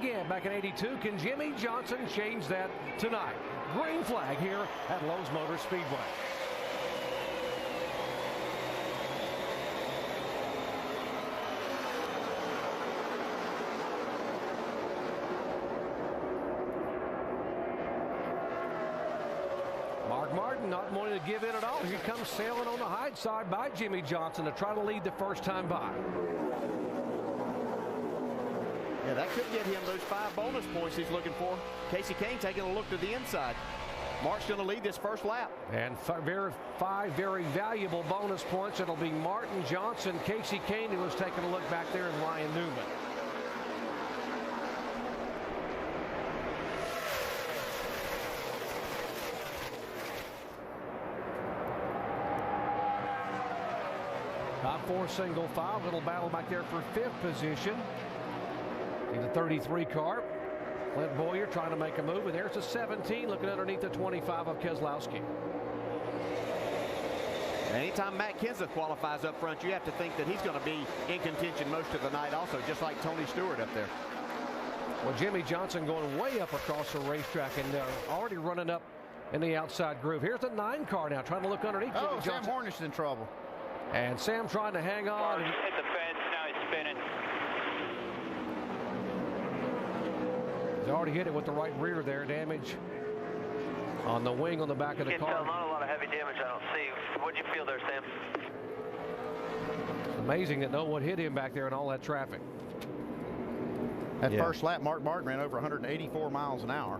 again back in '82. Can Jimmy Johnson change that tonight? Green flag here at Lowe's Motor Speedway. Martin not wanting to give in at all. Here comes sailing on the high side by Jimmy Johnson to try to lead the first time by. Yeah, that could get him those 5 bonus points he's looking for. Casey Kane taking a look to the inside. Mark's going to lead this first lap. And 5 very valuable bonus points. It'll be Martin Johnson, Casey Kane, who was taking a look back there, and Ryan Newman. Top 4 single file. Little battle back there for 5th position. In the 33 car. Clint Boyer trying to make a move. And there's the 17 looking underneath the 25 of Keselowski. Anytime Matt Kenseth qualifies up front, you have to think that he's going to be in contention most of the night also, just like Tony Stewart up there. Well, Jimmy Johnson going way up across the racetrack and already running up in the outside groove. Here's the 9 car now trying to look underneath. Oh, Sam Hornish in trouble. And Sam trying to hang on. Hit the fence, now he's spinning. He's already hit it with the right rear there. Damage on the wing on the back of the car. Not a lot of heavy damage, I don't see. What'd you feel there, Sam? It's amazing that no one hit him back there in all that traffic. That first lap, Mark Martin ran over 184 miles an hour.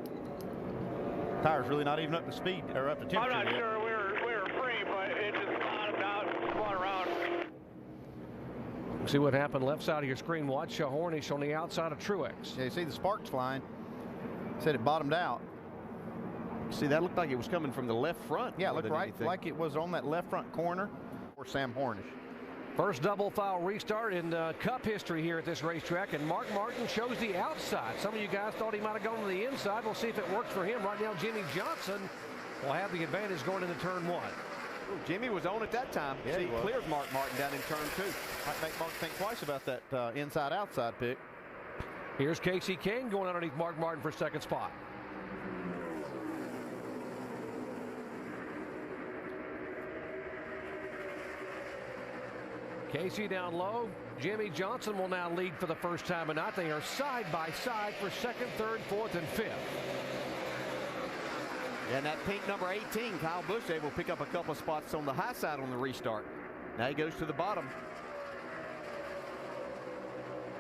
Tires really not even up to speed or up to temperature. I'm not sure we were free, but it just bottomed out and spun around. See what happened left side of your screen. Watch Hornish on the outside of Truex. Yeah, you see the sparks flying. Said it bottomed out. See, that looked like it was coming from the left front. Yeah, it looked right like it was on that left front corner for Sam Hornish. First double foul restart in Cup history here at this racetrack, and Mark Martin chose the outside. Some of you guys thought he might have gone to the inside. We'll see if it works for him. Right now, Jimmy Johnson will have the advantage going into turn 1. Ooh, Jimmy was on at that time. Yeah, he clears Mark Martin down in turn 2. Might make Mark think twice about that inside-outside pick. Here's Casey Kane going underneath Mark Martin for second spot. Casey down low. Jimmy Johnson will now lead for the first time tonight. They are side by side for 2nd, 3rd, 4th, and 5th. And that pink number 18, Kyle Busch, able to pick up a couple of spots on the high side on the restart. Now he goes to the bottom.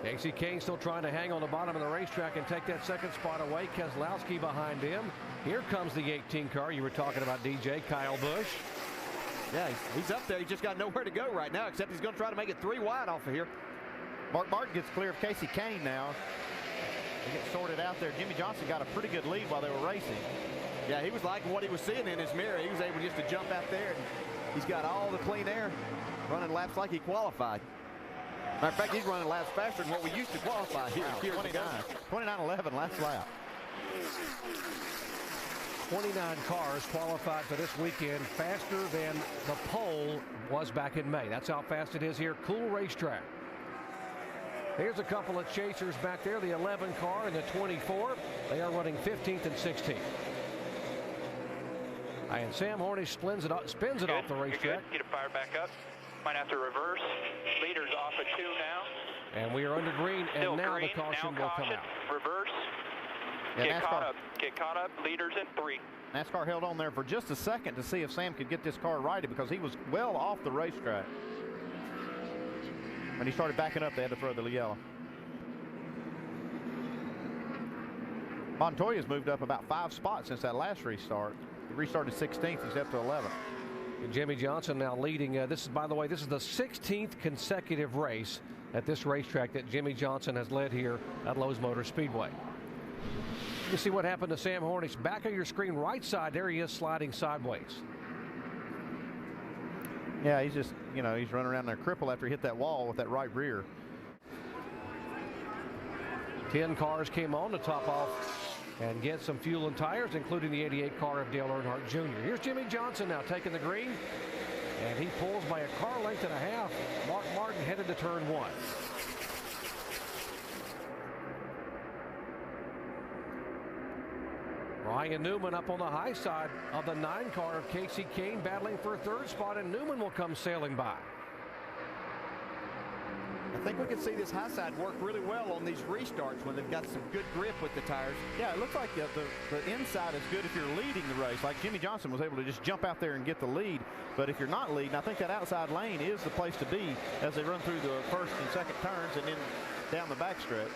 Casey Kane still trying to hang on the bottom of the racetrack and take that 2nd spot away. Keselowski behind him. Here comes the 18 car you were talking about, DJ, Kyle Busch. Yeah, he's up there. He's just got nowhere to go right now, except he's going to try to make it 3 wide off of here. Mark Martin gets clear of Casey Kane now. They get sorted out there. Jimmy Johnson got a pretty good lead while they were racing. Yeah, he was liking what he was seeing in his mirror. He was able just to jump out there, and he's got all the clean air, running laps like he qualified. Matter of fact, he's running laps faster than what we used to qualify here. 29-11 last lap. 29 cars qualified for this weekend, faster than the pole was back in May. That's how fast it is here. Cool racetrack. Here's a couple of chasers back there, the 11 car and the 24. They are running 15th and 16th. And Sam Hornish spins it off the racetrack. Get it fired back up. Might have to reverse. Leader's off at 2 now. And we are under green, and Still now green. the caution Now will come out. Reverse. Yeah, Get caught up. Leaders in 3. NASCAR held on there for just a second to see if Sam could get this car righted because he was well off the racetrack. When he started backing up, they had to throw the yellow. Montoya's moved up about 5 spots since that last restart. He restarted 16th. He's up to 11th. And Jimmy Johnson now leading. This is, by the way, this is the 16th consecutive race at this racetrack that Jimmy Johnson has led here at Lowe's Motor Speedway. You see what happened to Sam Hornish. Back of your screen, right side, there he is sliding sideways. Yeah, he's just, he's running around there crippled after he hit that wall with that right rear. 10 cars came on to top off and get some fuel and tires, including the 88 car of Dale Earnhardt Jr. Here's Jimmy Johnson now taking the green, and he pulls by a car length and a half. Mark Martin headed to turn 1. Ryan Newman up on the high side of the 9 car of Casey Kane, battling for a 3rd spot, and Newman will come sailing by. I think we can see this high side work really well on these restarts when they've got some good grip with the tires. Yeah, it looks like the inside is good if you're leading the race. Like Jimmy Johnson was able to just jump out there and get the lead. But if you're not leading, I think that outside lane is the place to be as they run through the 1st and 2nd turns and then down the backstretch.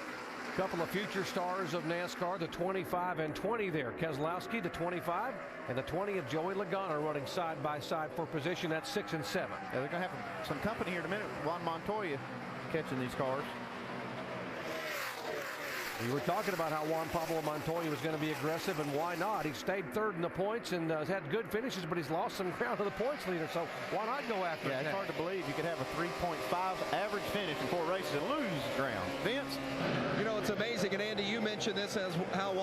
Couple of future stars of NASCAR, the 25 and 20 there. Keselowski, the 25, and the 20 of Joey Logano running side by side for position at 6 and 7. Yeah, they're going to have some company here in a minute. Juan Montoya catching these cars. We were talking about how Juan Pablo Montoya was going to be aggressive, and why not? He stayed 3rd in the points and has had good finishes, but he's lost some ground to the points leader, so why not go after it? Yeah, it's hard to believe you could have a 3.5 average finish in 4 races and lose ground. Vince? You know, it's amazing, and Andy, you mentioned this as how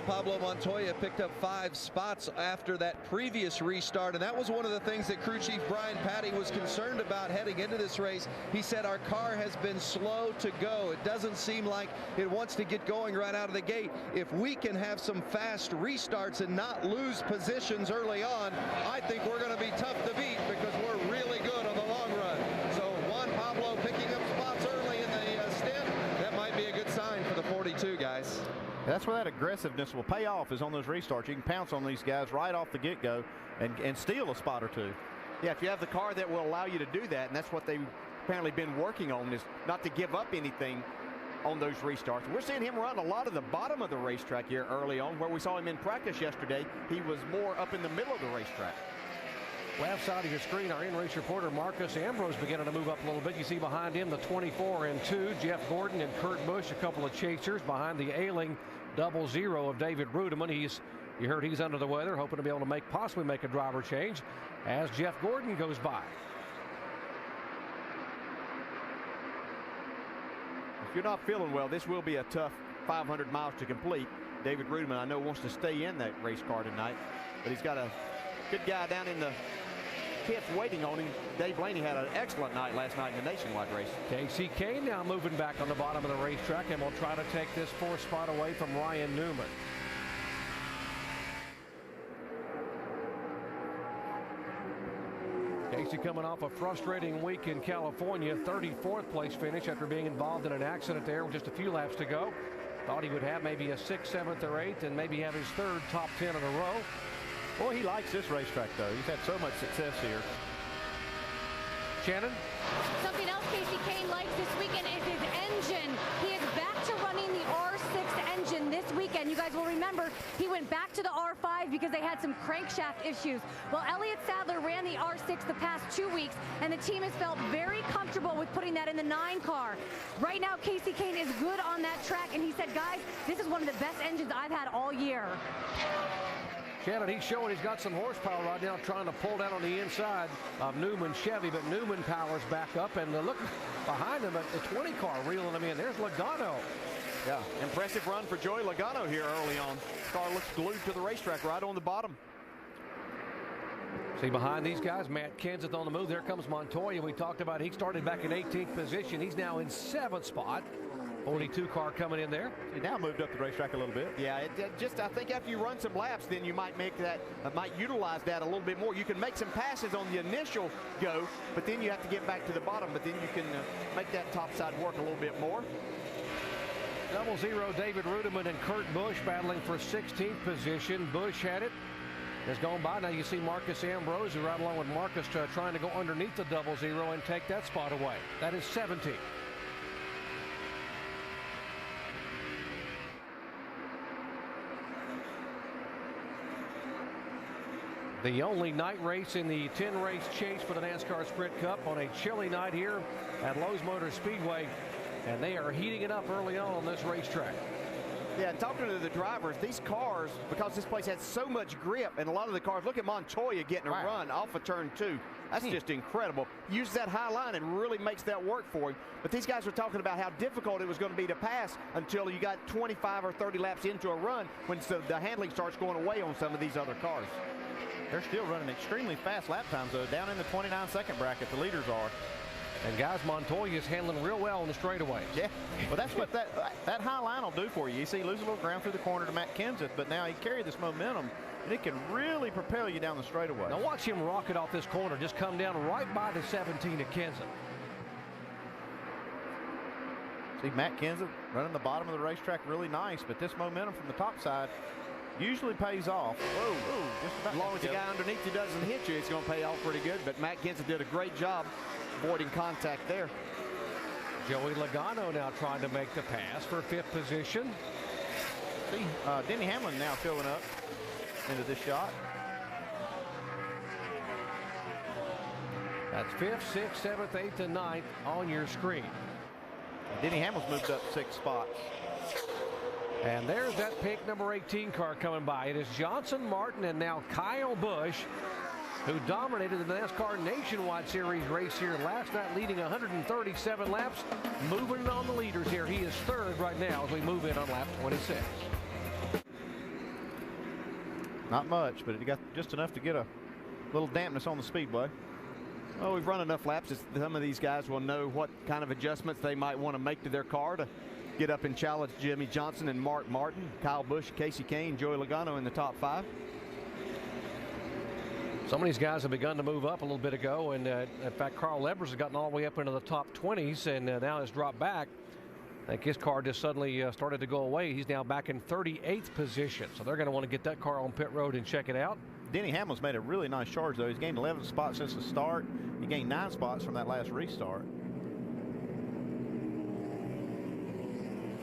Pablo Montoya picked up 5 spots after that previous restart, and that was one of the things that crew chief Brian Patty was concerned about heading into this race. He said our car has been slow to go. It doesn't seem like it wants to get going right out of the gate. If we can have some fast restarts and not lose positions early on, I think we're going to be tough to beat because we're really good on the long run. So Juan Pablo picking up spots early in the stint, that might be a good sign for the 42 guys. That's where that aggressiveness will pay off, is on those restarts. You can pounce on these guys right off the get-go and steal a spot or 2. Yeah, if you have the car that will allow you to do that, and that's what they've apparently been working on, is not to give up anything on those restarts. We're seeing him run a lot of the bottom of the racetrack here early on. Where we saw him in practice yesterday, he was more up in the middle of the racetrack. Left side of your screen, our in-race reporter Marcus Ambrose beginning to move up a little bit. You see behind him the 24 and 2, Jeff Gordon and Kurt Busch, a couple of chasers behind the ailing 00 of David Rudeman. You heard he's under the weather, hoping to be able to possibly make a driver change as Jeff Gordon goes by. If you're not feeling well, this will be a tough 500 miles to complete. David Rudeman, I know, wants to stay in that race car tonight, but he's got a good guy down in the pits waiting on him. Dave Blaney had an excellent night last night in the nationwide race. Casey Kane now moving back on the bottom of the racetrack, and will try to take this 4th spot away from Ryan Newman. Casey coming off a frustrating week in California, 34th place finish after being involved in an accident there with just a few laps to go. Thought he would have maybe a 6th, 7th, or 8th, and maybe have his 3rd top 10 in a row. Boy, he likes this racetrack, though. He's had so much success here. Shannon? Something else Casey Kane likes this weekend is his engine. He is back to running the R6 engine this weekend. You guys will remember he went back to the R5 because they had some crankshaft issues. Well, Elliott Sadler ran the R6 the past 2 weeks, and the team has felt very comfortable with putting that in the 9 car. Right now, Casey Kane is good on that track, and he said, guys, this is one of the best engines I've had all year. Shannon, he's showing he's got some horsepower right now, trying to pull down on the inside of Newman Chevy, but Newman powers back up, and look behind him at the 20 car reeling him in. There's Logano. Yeah, impressive run for Joey Logano here early on. Car looks glued to the racetrack right on the bottom. See behind these guys, Matt Kenseth on the move. There comes Montoya. We talked about he started back in 18th position. He's now in 7th spot. 42 car coming in there. He now moved up the racetrack a little bit. Yeah, I think after you run some laps, then you might make that, might utilize that a little bit more. You can make some passes on the initial go, but then you have to get back to the bottom, but then you can make that top side work a little bit more. 00 David Rudeman and Kurt Busch battling for 16th position. Busch had it. Has gone by. Now you see Marcus Ambrose right along with Marcus trying to go underneath the 00 and take that spot away. That is 17. The only night race in the 10-race chase for the NASCAR Sprint Cup on a chilly night here at Lowe's Motor Speedway, and they are heating it up early on this racetrack. Yeah, talking to the drivers, these cars, because this place has so much grip, and a lot of the cars, look at Montoya getting a run off of turn 2. That's just incredible. Uses that high line and really makes that work for him. But these guys were talking about how difficult it was going to be to pass until you got 25 or 30 laps into a run when the handling starts going away on some of these other cars. They're still running extremely fast lap times, though, down in the 29-second bracket, the leaders are. And guys, Montoya is handling real well on the straightaways. Yeah, well, that's what that high line will do for you. You see, lose a little ground through the corner to Matt Kenseth, but now he carried this momentum, and it can really propel you down the straightaway. Now watch him rocket off this corner, just come down right by the 17 of Kenseth. See, Matt Kenseth running the bottom of the racetrack really nice, but this momentum from the top side usually pays off. Whoa, just about As long as the guy underneath you doesn't hit you, it's going to pay off pretty good. But Matt Kenseth did a great job avoiding contact there. Joey Logano now trying to make the pass for 5th position. See, Denny Hamlin now filling up into this shot. That's 5th, 6th, 7th, 8th, and 9th on your screen. Denny Hamlin's moved up 6 spots. And there's that pink number 18 car coming by. It is Johnson, Martin, and now Kyle Busch, who dominated the NASCAR Nationwide Series race here last night, leading 137 laps, moving on the leaders here. He is 3rd right now as we move in on lap 26. Not much, but it got just enough to get a little dampness on the speedway. Well, we've run enough laps that some of these guys will know what kind of adjustments they might want to make to their car to get up and challenge Jimmy Johnson and Mark Martin, Kyle Busch, Casey Kane, Joey Logano in the top 5. Some of these guys have begun to move up a little bit ago, and in fact, Carl Lebers has gotten all the way up into the top 20s and now has dropped back. I think his car just suddenly started to go away. He's now back in 38th position, so they're going to want to get that car on pit road and check it out. Denny Hamlin's made a really nice charge, though. He's gained 11 spots since the start. He gained 9 spots from that last restart.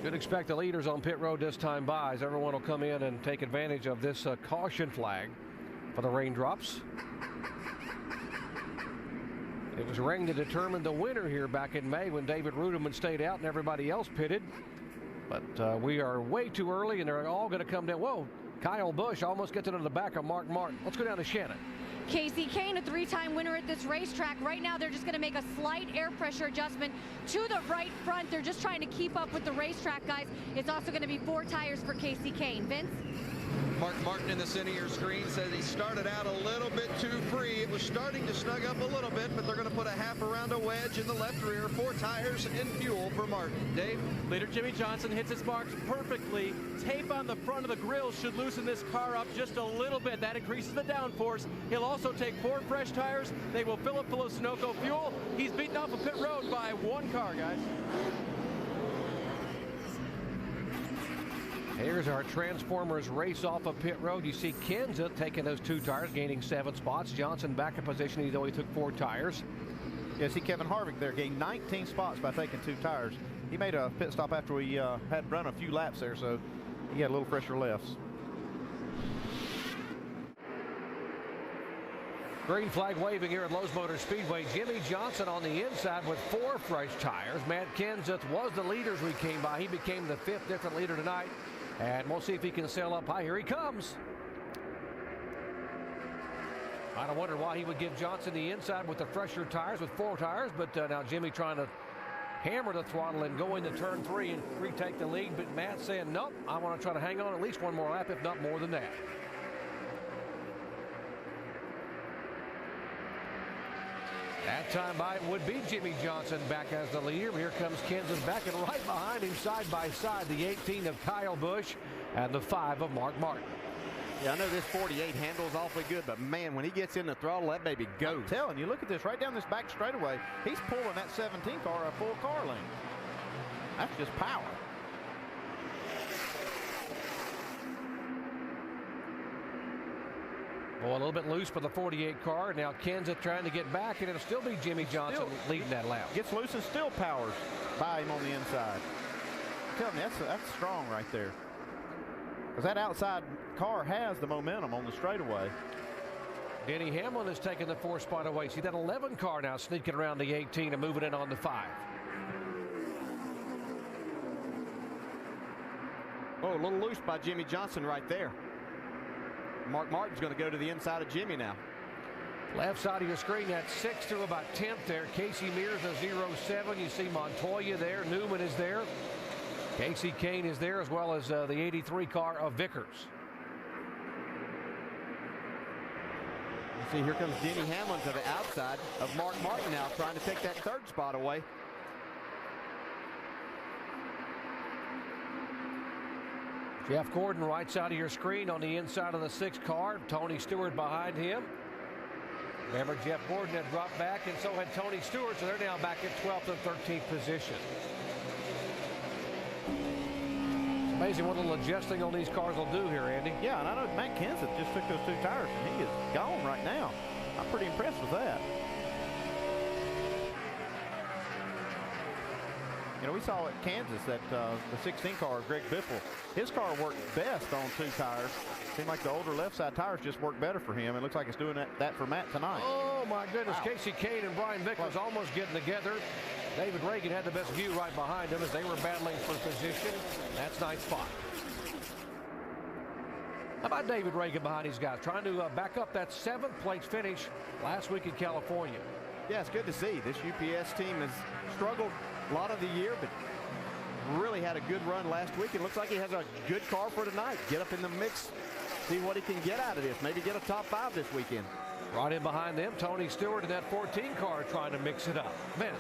Should expect the leaders on pit road this time by, as everyone will come in and take advantage of this caution flag for the raindrops. It was rain that determined the winner here back in May when David Ruderman stayed out and everybody else pitted. But we are way too early, and they're all going to come down. Whoa, Kyle Busch almost gets into the back of Mark Martin. Let's go down to Shannon. Casey Kane, a 3-time winner at this racetrack. Right now, they're just going to make a slight air pressure adjustment to the right front. They're just trying to keep up with the racetrack, guys. It's also going to be 4 tires for Casey Kane. Vince? Mark Martin in the center of your screen says he started out a little bit too free. It was starting to snug up a little bit, but they're going to put a half around a wedge in the left rear. 4 tires and fuel for Martin. Dave? Leader Jimmy Johnson hits his marks perfectly. Tape on the front of the grill should loosen this car up just a little bit. That increases the downforce. He'll also take 4 fresh tires. They will fill up full of Sunoco fuel. He's beaten off a pit road by 1 car, guys. Here's our Transformers race off of pit road. You see Kenseth taking those 2 tires, gaining 7 spots. Johnson back in position. He only took 4 tires. Yeah, see Kevin Harvick there gained 19 spots by taking 2 tires. He made a pit stop after we had run a few laps there, so he had a little fresher lefts. Green flag waving here at Lowe's Motor Speedway. Jimmy Johnson on the inside with 4 fresh tires. Matt Kenseth was the leader as we came by. He became the 5th different leader tonight. And we'll see if he can sail up high. Here he comes. I'd have wondered why he would give Johnson the inside with the fresher tires, with 4 tires. But now Jimmy trying to hammer the throttle and go into turn 3 and retake the lead. But Matt saying, nope, I want to try to hang on at least 1 more lap, if not more than that. That time by it would be Jimmy Johnson back as the leader. Here comes Kenseth back, and right behind him, side by side, the 18 of Kyle Busch and the 5 of Mark Martin. Yeah, I know this 48 handles awfully good, but man, when he gets in the throttle, that baby goes. I'm telling you, look at this right down this back straightaway. He's pulling that 17 car a full car length. That's just power. Boy, a little bit loose for the 48 car. Now Kenseth trying to get back, and it'll still be Jimmy Johnson leading that lap. Gets loose and still powers by him on the inside. Tell me, that's strong right there. Because that outside car has the momentum on the straightaway. Denny Hamlin has taken the 4th spot away. See that 11 car now sneaking around the 18 and moving in on the 5. Oh, a little loose by Jimmy Johnson right there. Mark Martin's going to go to the inside of Jimmy now. Left side of your screen, that's 6th through about 10th there. Casey Mears a 0-7. You see Montoya there. Newman is there. Casey Kane is there, as well as the 83 car of Vickers. See, here comes Denny Hamlin to the outside of Mark Martin now, trying to take that third spot away. Jeff Gordon right side of your screen on the inside of the 6th car. Tony Stewart behind him. Remember, Jeff Gordon had dropped back, and so had Tony Stewart, so they're now back at 12th and 13th position. It's amazing what a little adjusting on these cars will do here, Andy. Yeah, and I know Matt Kenseth just took those 2 tires, and he is gone right now. I'm pretty impressed with that. You know, we saw at Kansas that the 16 car, Greg Biffle, his car worked best on 2 tires. Seemed like the older left side tires just worked better for him. It looks like it's doing that for Matt tonight. Oh, my goodness. Wow. Casey Kane and Brian Vickers almost getting together. David Reagan had the best view right behind him as they were battling for position. That's 9th spot. How about David Reagan behind these guys, trying to back up that 7th place finish last week in California? Yeah, it's good to see. This UPS team has struggled a lot of the year, but really had a good run last week. It looks like he has a good car for tonight. Get up in the mix, see what he can get out of this. Maybe get a top 5 this weekend. Right in behind them, Tony Stewart in that 14 car trying to mix it up. Vince.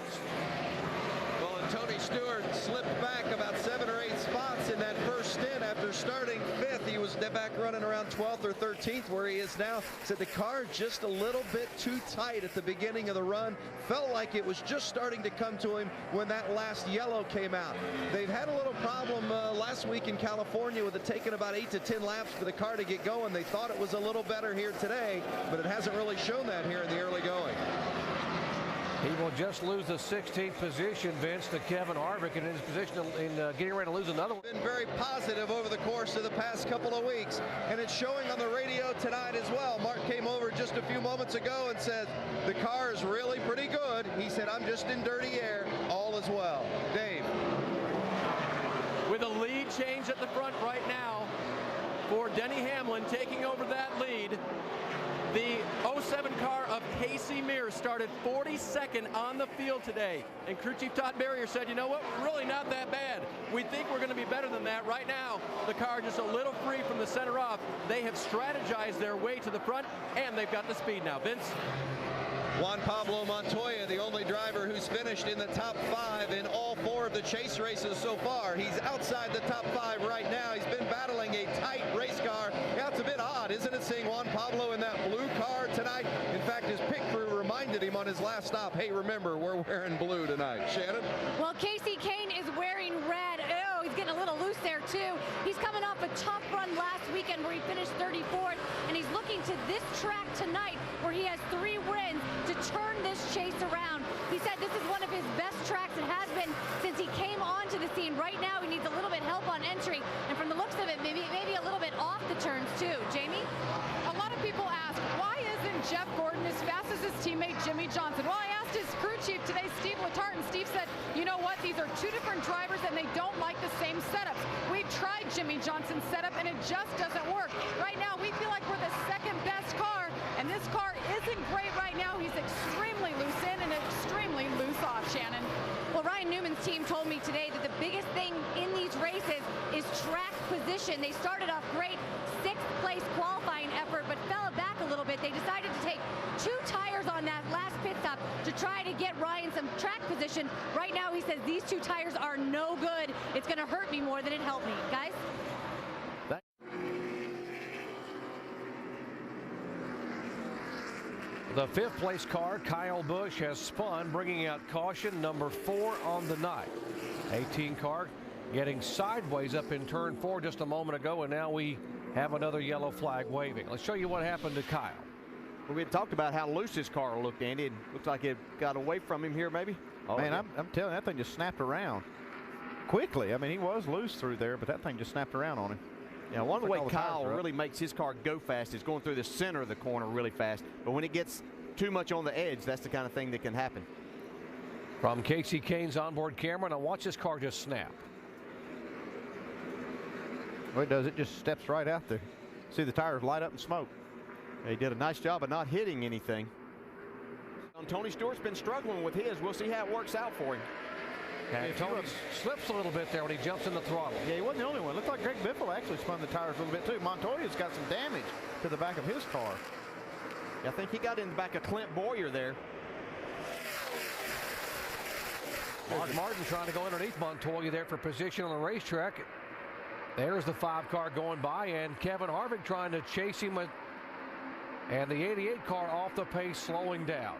Well, and Tony Stewart slipped back about 7 or 8 spots in that first stint after starting 5th. He was back running around 12th or 13th where he is now. Said the car just a little bit too tight at the beginning of the run. Felt like it was just starting to come to him when that last yellow came out. They've had a little problem last week in California with it taking about 8 to 10 laps for the car to get going. They thought it was a little better here today, but it hasn't really shown that here in the early going. He will just lose the 16th position, Vince, to Kevin Harvick in his position in getting ready to lose another one. Been very positive over the course of the past couple of weeks, and it's showing on the radio tonight as well. Mark came over just a few moments ago and said, the car is really pretty good. He said, I'm just in dirty air. All is well. Dave. With a lead change at the front right now for Denny Hamlin taking over that lead. The 07 car of Casey Mears started 42nd on the field today. And crew chief Todd Berrier said, you know what, really not that bad. We think we're going to be better than that. Right now, the car just a little free from the center off. They have strategized their way to the front, and they've got the speed now. Vince? Juan Pablo Montoya, the only driver who's finished in the top 5 in all 4 of the chase races so far. He's outside the top 5 right now. He's been battling a tight race car. Yeah, it's a bit odd, isn't it, seeing Juan Pablo in that blue car tonight? In fact, his pit crew reminded him on his last stop, hey, remember, we're wearing blue tonight. Shannon? Well, Casey Kane is wearing red. Oh, he's getting a little loose there, too. He's coming off a tough run last weekend where he finished 34th, and he's looking to this track tonight where he has 3 wins to turn this chase around. He said this is one of his best tracks. It has been since he came onto the scene. Right now, he needs a little bit help on entry, and from the looks of it, maybe a little bit off the turns, too. Jamie? A lot of people ask, why isn't Jeff Gordon as fast as his teammate Jimmy Johnson? Well, I asked his crew chief today, Steve Letarte, and Steve said, you know what, these are 2 different drivers and they don't like the same setups. We've tried Jimmy Johnson's setup and it just doesn't work. Right now, we feel like we're the 2nd best car, and this car isn't great right now. He's extremely loose in and extremely loose off, Shannon. Well, Ryan Newman's team told me today that the biggest thing in these races is track position. They started off great, 6th place qualifying effort, but fell back a little bit. They decided to take 2 tires on that last pit stop to try to get Ryan some track position. Right now, he says these 2 tires are no good. It's going to hurt me more than it helped me. Guys? The 5th place car, Kyle Busch, has spun, bringing out caution number 4 on the night. 18 car getting sideways up in turn 4 just a moment ago, and now we have another yellow flag waving. Let's show you what happened to Kyle. Well, we had talked about how loose his car looked, Andy. It looks like it got away from him here, maybe. Oh, man, I'm telling you, that thing just snapped around quickly. I mean, he was loose through there, but that thing just snapped around on him. Yeah, one of the way Kyle really makes his car go fast is going through the center of the corner really fast. But when it gets too much on the edge, that's the kind of thing that can happen. From Casey Kane's onboard camera, now watch this car just snap. Well, it does. It just steps right out there. See the tires light up and smoke. He did a nice job of not hitting anything. Tony Stewart's been struggling with his. We'll see how it works out for him. And Tony slips a little bit there when he jumps in the throttle. Yeah, he wasn't the only one. Looked like Greg Biffle actually spun the tires a little bit too. Montoya's got some damage to the back of his car. I think he got in the back of Clint Boyer there. Mark Martin trying to go underneath Montoya there for position on the racetrack. There's the 5 car going by, and Kevin Harvick trying to chase him. And the 88 car off the pace, slowing down.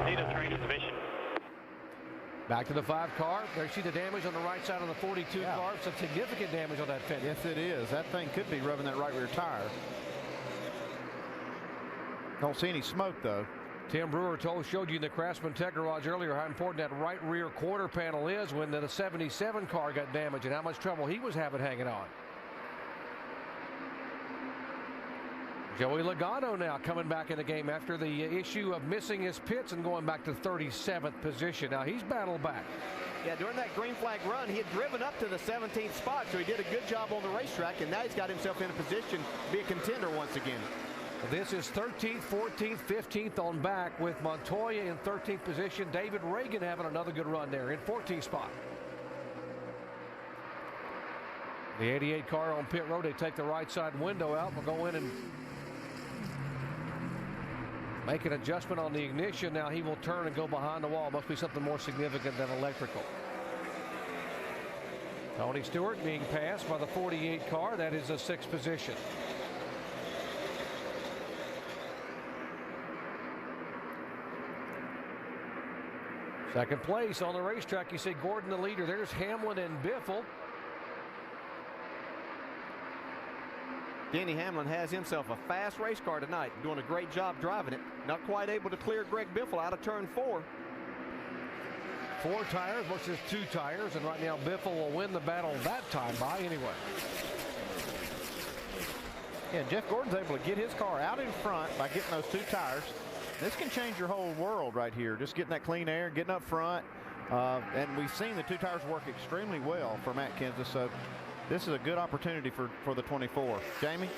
Need a transmission. Back to the 5 car. There you see the damage on the right side of the 42 car. Some significant damage on that fender. Yes, it is. That thing could be rubbing that right rear tire. Don't see any smoke, though. Tim Brewer showed you in the Craftsman Tech Garage earlier how important that right rear quarter panel is when the 77 car got damaged and how much trouble he was having hanging on. Joey Logano now coming back in the game after the issue of missing his pits and going back to 37th position. Now he's battled back. Yeah, during that green flag run, he had driven up to the 17th spot, so he did a good job on the racetrack, and now he's got himself in a position to be a contender once again. This is 13th, 14th, 15th on back with Montoya in 13th position. David Reagan having another good run there in 14th spot. The 88 car on pit road, they take the right side window out. We'll go in and make an adjustment on the ignition. Now he will turn and go behind the wall. Must be something more significant than electrical. Tony Stewart being passed by the 48 car. That is the 6th position. Second place on the racetrack. You see Gordon the leader. There's Hamlin and Biffle. Denny Hamlin has himself a fast race car tonight, doing a great job driving it. Not quite able to clear Greg Biffle out of turn 4. 4 tires versus 2 tires, and right now Biffle will win the battle that time by anyway. Yeah, Jeff Gordon's able to get his car out in front by getting those 2 tires. This can change your whole world right here. Just getting that clean air, getting up front. And we've seen the 2 tires work extremely well for Matt Kenseth. So this is a good opportunity for the 24. Jamie?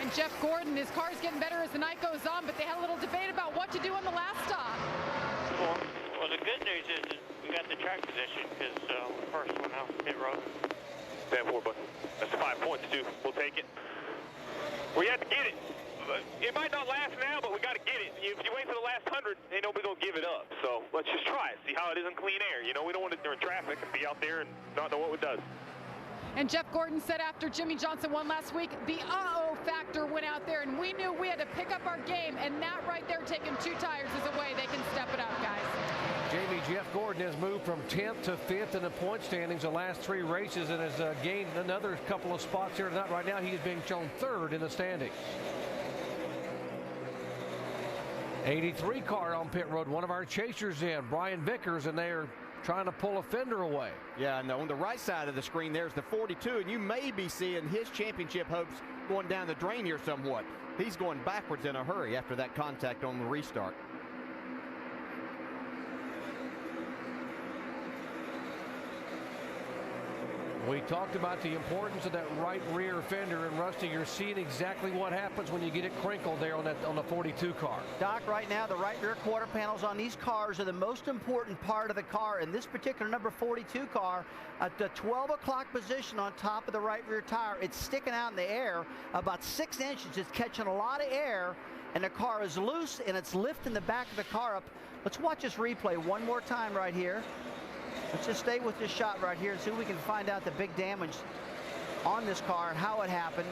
And Jeff Gordon, his car's getting better as the night goes on, but they had a little debate about what to do on the last stop. Well, the good news is we got the track position because first one out pit road. 10-4, but that's 5 points, too. We'll take it. We have to get it. It might not last now, but we got to get it. If you wait for the last 100, ain't nobody going to give it up. So let's just try it, see how it is in clean air. You know, we don't want it during traffic and be out there and not know what it does. And Jeff Gordon said after Jimmy Johnson won last week, the uh-oh factor went out there, and we knew we had to pick up our game, and that right there, taking 2 tires, is a way they can step it up, guys. Jamie, Jeff Gordon has moved from 10th to 5th in the point standings the last 3 races and has gained another couple of spots here tonight. Right now, he is being shown 3rd in the standings. 83 car on pit road, one of our chasers in, Brian Vickers, and they are trying to pull a fender away. Yeah, and on the right side of the screen, there's the 42, and you may be seeing his championship hopes going down the drain here somewhat. He's going backwards in a hurry after that contact on the restart. We talked about the importance of that right rear fender, and Rusty, you're seeing exactly what happens when you get it crinkled there on the 42 car. Doc, right now the right rear quarter panels on these cars are the most important part of the car. In this particular number 42 car, at the 12 o'clock position on top of the right rear tire, it's sticking out in the air about 6 inches. It's catching a lot of air, and the car is loose, and it's lifting the back of the car up. Let's watch this replay one more time right here. Let's just stay with this shot right here and see if we can find out the big damage on this car and how it happened,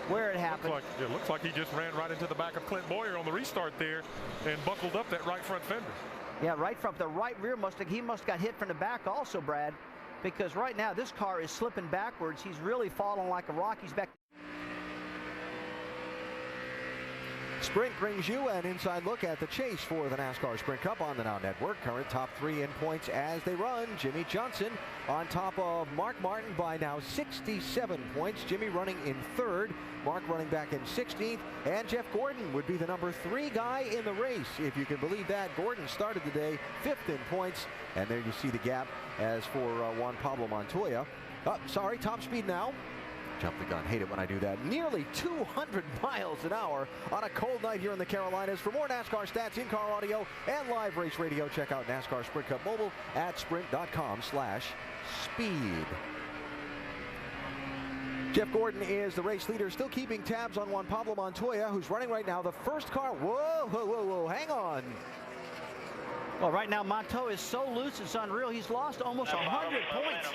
where it happened. It looks like he just ran right into the back of Clint Boyer on the restart there and buckled up that right front fender. Yeah, right from the right rear he must have got hit from the back also, Brad, because right now this car is slipping backwards. He's really falling like a rock. He's back. Sprint brings you an inside look at the chase for the NASCAR Sprint Cup on the Now Network. Current top 3 in points as they run. Jimmy Johnson on top of Mark Martin by now 67 points. Jimmy running in 3rd. Mark running back in 16th. And Jeff Gordon would be the number 3 guy in the race. If you can believe that, Gordon started the day 5th in points. And there you see the gap as for Juan Pablo Montoya. Top speed now. Jump the gun. Hate it when I do that. Nearly 200 miles an hour on a cold night here in the Carolinas. For more NASCAR stats, in-car audio, and live race radio, check out NASCAR Sprint Cup Mobile at sprint.com/speed. Jeff Gordon is the race leader, still keeping tabs on Juan Pablo Montoya, who's running right now. The first car, whoa, hang on. Well, right now, Montoya is so loose, it's unreal. He's lost almost 100 points.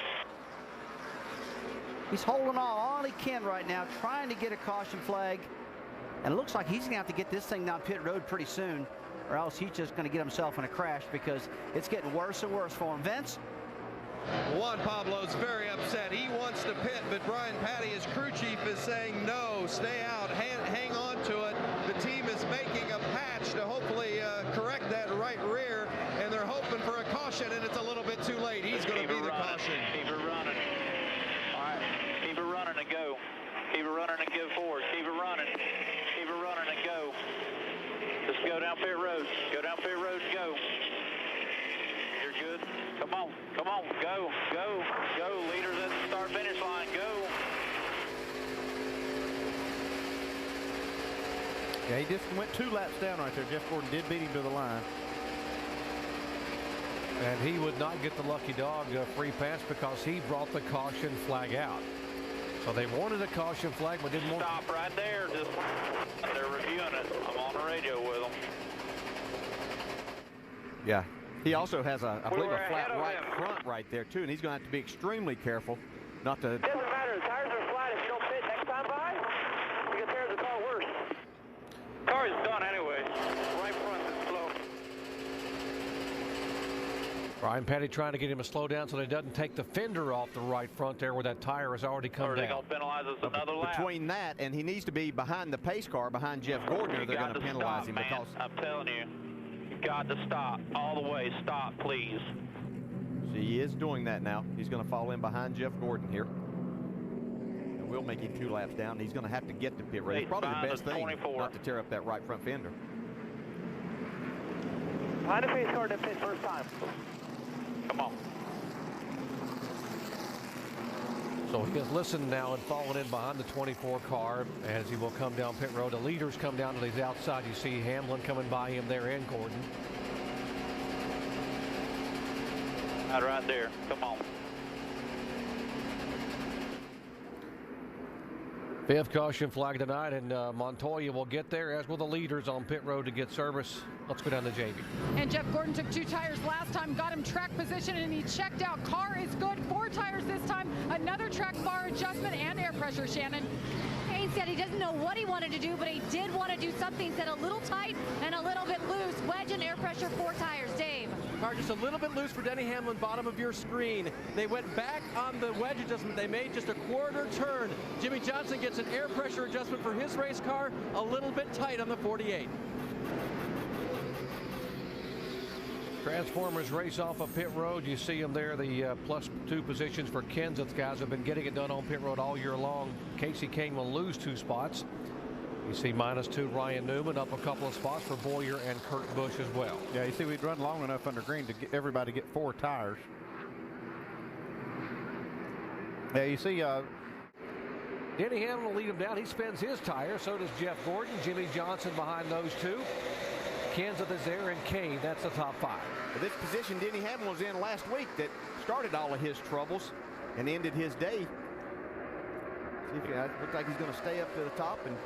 He's holding all he can right now, trying to get a caution flag. And it looks like he's going to have to get this thing down pit road pretty soon, or else he's just going to get himself in a crash because it's getting worse and worse for him. Vince? Juan Pablo's very upset. He wants to pit, but Brian Patty, his crew chief, is saying no, stay out, hang on to it. The team is making a patch to hopefully correct that right rear, and they're hoping for a caution, and it's a little bit too late. He's going to be the caution. Keep it running. All right, keep it running and go. Keep it running and go forward. Keep it running. Keep it running and go. Just go down pit road. Go down pit road and go. You're good. Come on, go. Leaders at the start-finish line, go. Yeah, he just went 2 laps down right there. Jeff Gordon did beat him to the line. And he would not get the lucky dog free pass because he brought the caution flag out. So they wanted a caution flag, but didn't want to. Stop right there. They're reviewing it. I'm on the radio with them. Yeah. He also has, I believe, a flat right front right there, too, and he's going to have to be extremely careful not to. Doesn't matter. The tires are flat. If you don't pit next time by, you can tear the car worse. Car is done anyway. Right front is slow. Brian Petty trying to get him to slow down so that he doesn't take the fender off the right front there where that tire has already come down. Or are they going to penalize us another lap? Between that and he needs to be behind the pace car, behind Jeff Gordon, or they're going to penalize him because. I'm telling you. Got to stop all the way. Stop, please. See, he is doing that now. He's going to fall in behind Jeff Gordon here. And we'll make him 2 laps down. He's going to have to get to pit road. It's probably the best thing not to tear up that right front fender. Behind the pace car to pit first time. Come on. So he has listened now and fallen in behind the 24 car as he will come down pit road. The leaders come down to the outside. You see Hamlin coming by him there and Gordon. Right there. Come on. 5th caution flag tonight, and Montoya will get there, as will the leaders on pit road to get service. Let's go down to JV. And Jeff Gordon took 2 tires last time, got him track position, and he checked out. Car is good. 4 tires this time. Another track bar adjustment and air pressure, Shannon. Haynes said he doesn't know what he wanted to do, but he did want to do something. Said a little tight and a little bit loose. Wedge and air pressure, 4 tires. Dave. Car just a little bit loose for Denny Hamlin, bottom of your screen. They went back on the wedge adjustment. They made just a quarter turn. Jimmy Johnson gets an air pressure adjustment for his race car, a little bit tight on the 48. Transformers race off of pit road. You see them there, the +2 positions for Kenseth. Guys have been getting it done on pit road all year long. Casey Kane will lose 2 spots. You see -2 Ryan Newman, up a couple of spots for Boyer and Kurt Busch as well. Yeah, you see we'd run long enough under green to get everybody get 4 tires. Yeah, you see Denny Hamlin will lead him down. He spins his tire. So does Jeff Gordon. Jimmy Johnson behind those 2. Kenseth is there, and Kane, that's the top 5. Well, this position Denny Hamlin was in last week that started all of his troubles and ended his day. See if looks like he's going to stay up to the top. And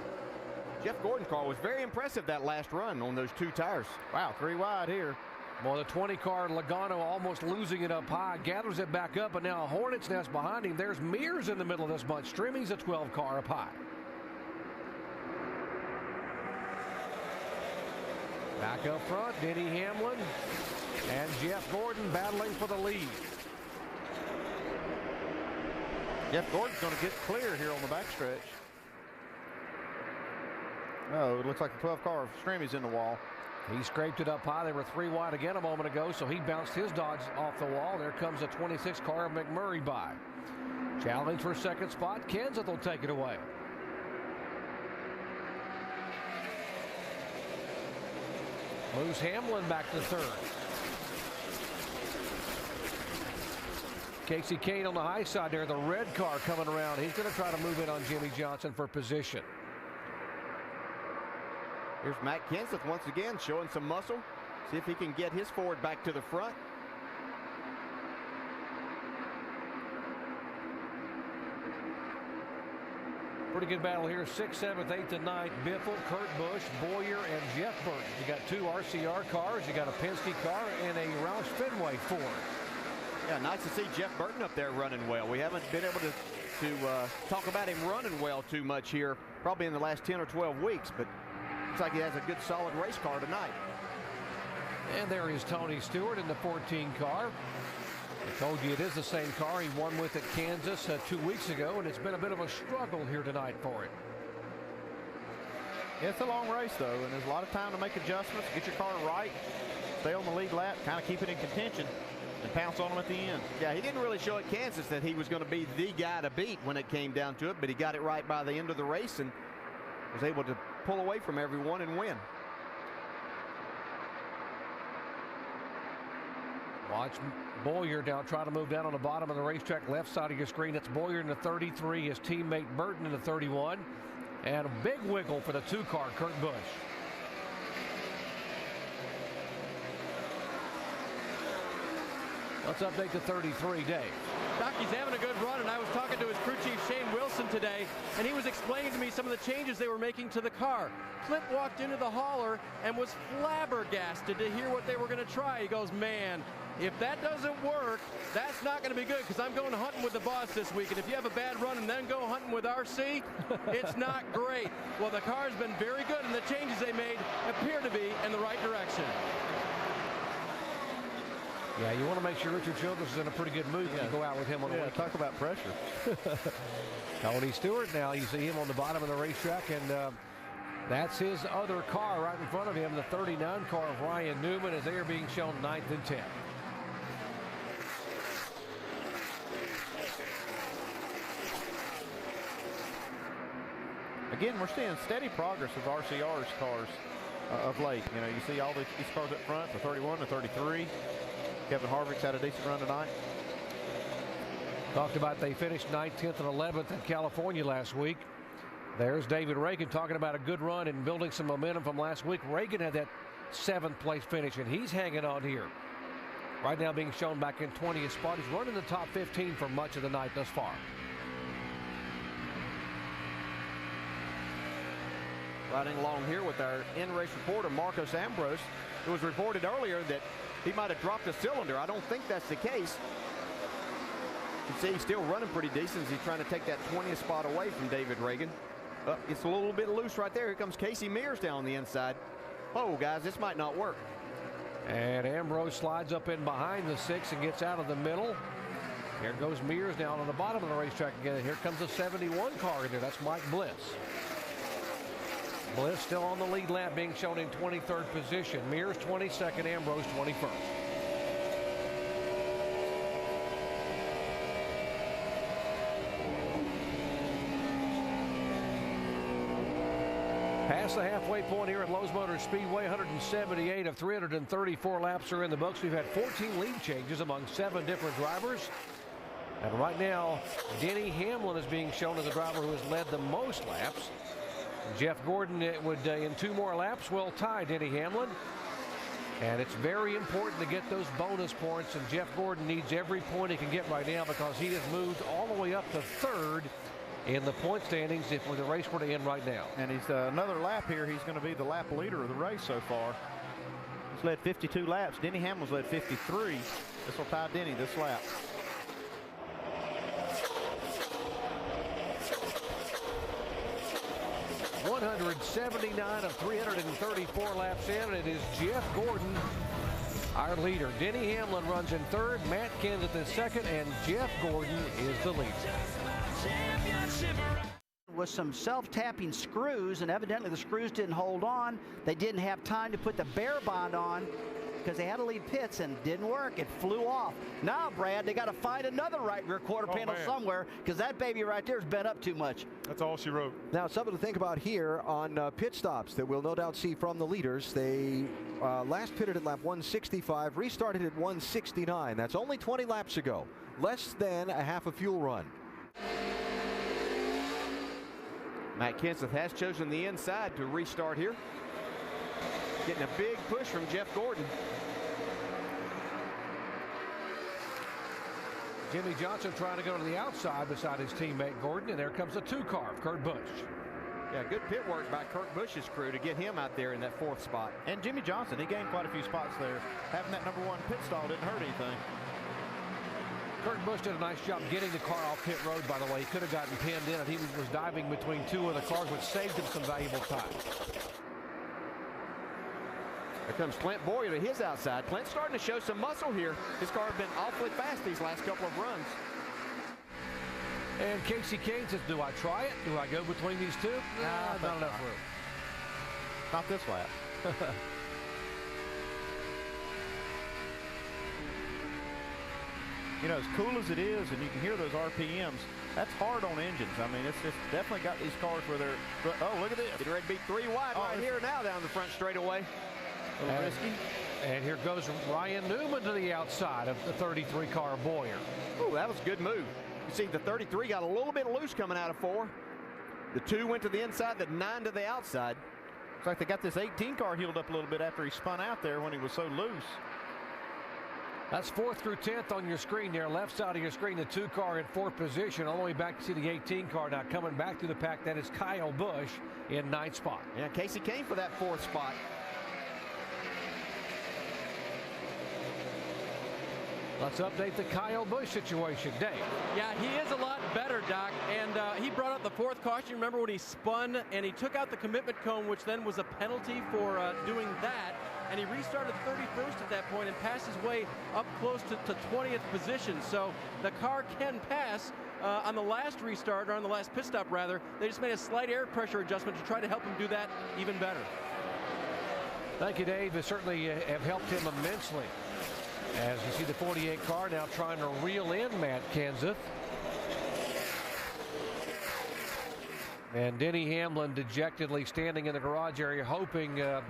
Jeff Gordon's car was very impressive that last run on those 2 tires. wow, 3 wide here. Well, the 20 car, Logano almost losing it up high, gathers it back up, and now a Hornet's Nest behind him. There's Mears in the middle of this bunch. Strimming's a 12 car up high. Back up front, Denny Hamlin and Jeff Gordon battling for the lead. Jeff Gordon's going to get clear here on the backstretch. Oh, it looks like the 12 car of Strimy's in the wall. He scraped it up high. They were 3 wide again a moment ago, so he bounced his Dodge off the wall. There comes a 26 car of McMurray by. Challenge for 2nd spot. Kenseth will take it away. Moves Hamlin back to 3rd. Casey Kane on the high side there. The red car coming around. He's going to try to move in on Jimmy Johnson for position. Here's Matt Kenseth once again showing some muscle. See if he can get his Ford back to the front. pretty good battle here. 6th, 7th, 8th, and 9th. Biffle, Kurt Busch, Boyer, and Jeff Burton. You got 2 RCR cars. You got a Penske car and a Roush Fenway Ford. Yeah, nice to see Jeff Burton up there running well. We haven't been able to talk about him running well too much here, probably in the last 10 or 12 weeks, but looks like he has a good solid race car tonight. And there is Tony Stewart in the 14 car. I told you it is the same car he won with at Kansas 2 weeks ago, and it's been a bit of a struggle here tonight for him. It's a long race, though, and there's a lot of time to make adjustments, get your car right, stay on the lead lap, kind of keep it in contention, and pounce on them at the end. Yeah, he didn't really show at Kansas that he was going to be the guy to beat when it came down to it, but he got it right by the end of the race and was able to pull away from everyone and win. Watch Boyer now try to move down on the bottom of the racetrack left side of your screen. That's Boyer in the 33, his teammate Burton in the 31. And a big wiggle for the 2-car, Kurt Busch. Let's update the 33, Dave. Doc, he's having a good run, and I was talking to his crew chief, Shane Wilson, today, and he was explaining to me some of the changes they were making to the car. Clip walked into the hauler and was flabbergasted to hear what they were going to try. He goes, man, if that doesn't work, that's not going to be good, because I'm going hunting with the boss this week, and if you have a bad run and then go hunting with RC, it's not great. Well, the car's been very good, and the changes they made appear to be in the right direction. Yeah, you want to make sure Richard Childress is in a pretty good mood when you go out with him on the weekend. Talk about pressure. Tony Stewart now, you see him on the bottom of the racetrack, and that's his other car right in front of him, the 39 car of Ryan Newman, as they are being shown 9th and 10th. Again, we're seeing steady progress with RCR's cars of late. You know, you see all these cars up front, the 31, the 33. Kevin Harvick's had a decent run tonight. Talked about they finished 9th, 10th, and 11th in California last week. There's David Reagan talking about a good run and building some momentum from last week. Reagan had that 7th place finish, and he's hanging on here. Right now being shown back in 20th spot. He's running the top 15 for much of the night thus far. Riding along here with our in-race reporter, Marcos Ambrose. It was reported earlier that he might have dropped a cylinder. I don't think that's the case. You can see he's still running pretty decent as he's trying to take that 20th spot away from David Reagan. It's a little bit loose right there. Here comes Casey Mears down on the inside. Oh, guys, this might not work. And Ambrose slides up in behind the 6 and gets out of the middle. Here goes Mears down on the bottom of the racetrack again. Here comes a 71 car in there. That's Mike Bliss. Bliss still on the lead lap, being shown in 23rd position. Mears 22nd, Ambrose 21st. Past the halfway point here at Lowe's Motor Speedway, 178 of 334 laps are in the books. We've had 14 lead changes among 7 different drivers. And right now, Denny Hamlin is being shown as the driver who has led the most laps. Jeff Gordon would, in 2 more laps, will tie Denny Hamlin. And it's very important to get those bonus points, and Jeff Gordon needs every point he can get right now because he has moved all the way up to 3rd in the point standings if the race were to end right now. And he's another lap here. He's going to be the lap leader of the race so far. He's led 52 laps. Denny Hamlin's led 53. This will tie Denny this lap. .179 of 334 laps in, and it is Jeff Gordon, our leader. Denny Hamlin runs in 3rd, Matt Kenseth is 2nd, and Jeff Gordon is the leader. With some self-tapping screws, and evidently the screws didn't hold on. They didn't have time to put the bear bond on because they had to leave pits, and it didn't work. It flew off. Now, Brad, they got to find another right rear quarter panel somewhere because that baby right there is bent up too much. That's all she wrote. Now, something to think about here on pit stops that we'll no doubt see from the leaders. They last pitted at lap 165, restarted at 169. That's only 20 laps ago. Less than a half a fuel run. Matt Kenseth has chosen the inside to restart here. Getting a big push from Jeff Gordon. Jimmy Johnson trying to go to the outside beside his teammate Gordon, and there comes the 2 car of Kurt Busch. Yeah, good pit work by Kurt Busch's crew to get him out there in that 4th spot. And Jimmy Johnson, he gained quite a few spots there. Having that number 1 pit stall didn't hurt anything. Kurt Busch did a nice job getting the car off pit road, by the way. He could have gotten pinned in, and he was diving between 2 of the cars, which saved him some valuable time. Here comes Clint Boyer to his outside. Clint's starting to show some muscle here. His car has been awfully fast these last couple of runs. And Casey Kane says, do I try it? Do I go between these 2? Nah, not enough room. Not this lap. You know, as cool as it is, and you can hear those RPMs, that's hard on engines. I mean, it's definitely got these cars where they're, oh, look at this. Getting ready to be 3 wide right here now down the front straightaway. A little risky. And here goes Ryan Newman to the outside of the 33 car of Boyer. Oh, that was a good move. You see the 33 got a little bit loose coming out of 4. The 2 went to the inside, the 9 to the outside. Looks like they got this 18 car healed up a little bit after he spun out there when he was so loose. That's 4th through 10th on your screen there. Left side of your screen, the 2 car in 4th position. All the way back to the 18 car. Now coming back through the pack, that is Kyle Busch in 9th spot. Yeah, Casey Kane for that 4th spot. Let's update the Kyle Busch situation. Dave. Yeah, he is a lot better, Doc. And he brought up the 4th caution. Remember when he spun and he took out the commitment cone, which then was a penalty for doing that. And he restarted 31st at that point and passed his way up close to 20th position. So the car can pass on the last restart, or on the last pit stop rather. They just made a slight air pressure adjustment to try to help him do that even better. Thank you, Dave. They certainly have helped him immensely. As you see the 48 car now trying to reel in Matt Kenseth. And Denny Hamlin dejectedly standing in the garage area hoping that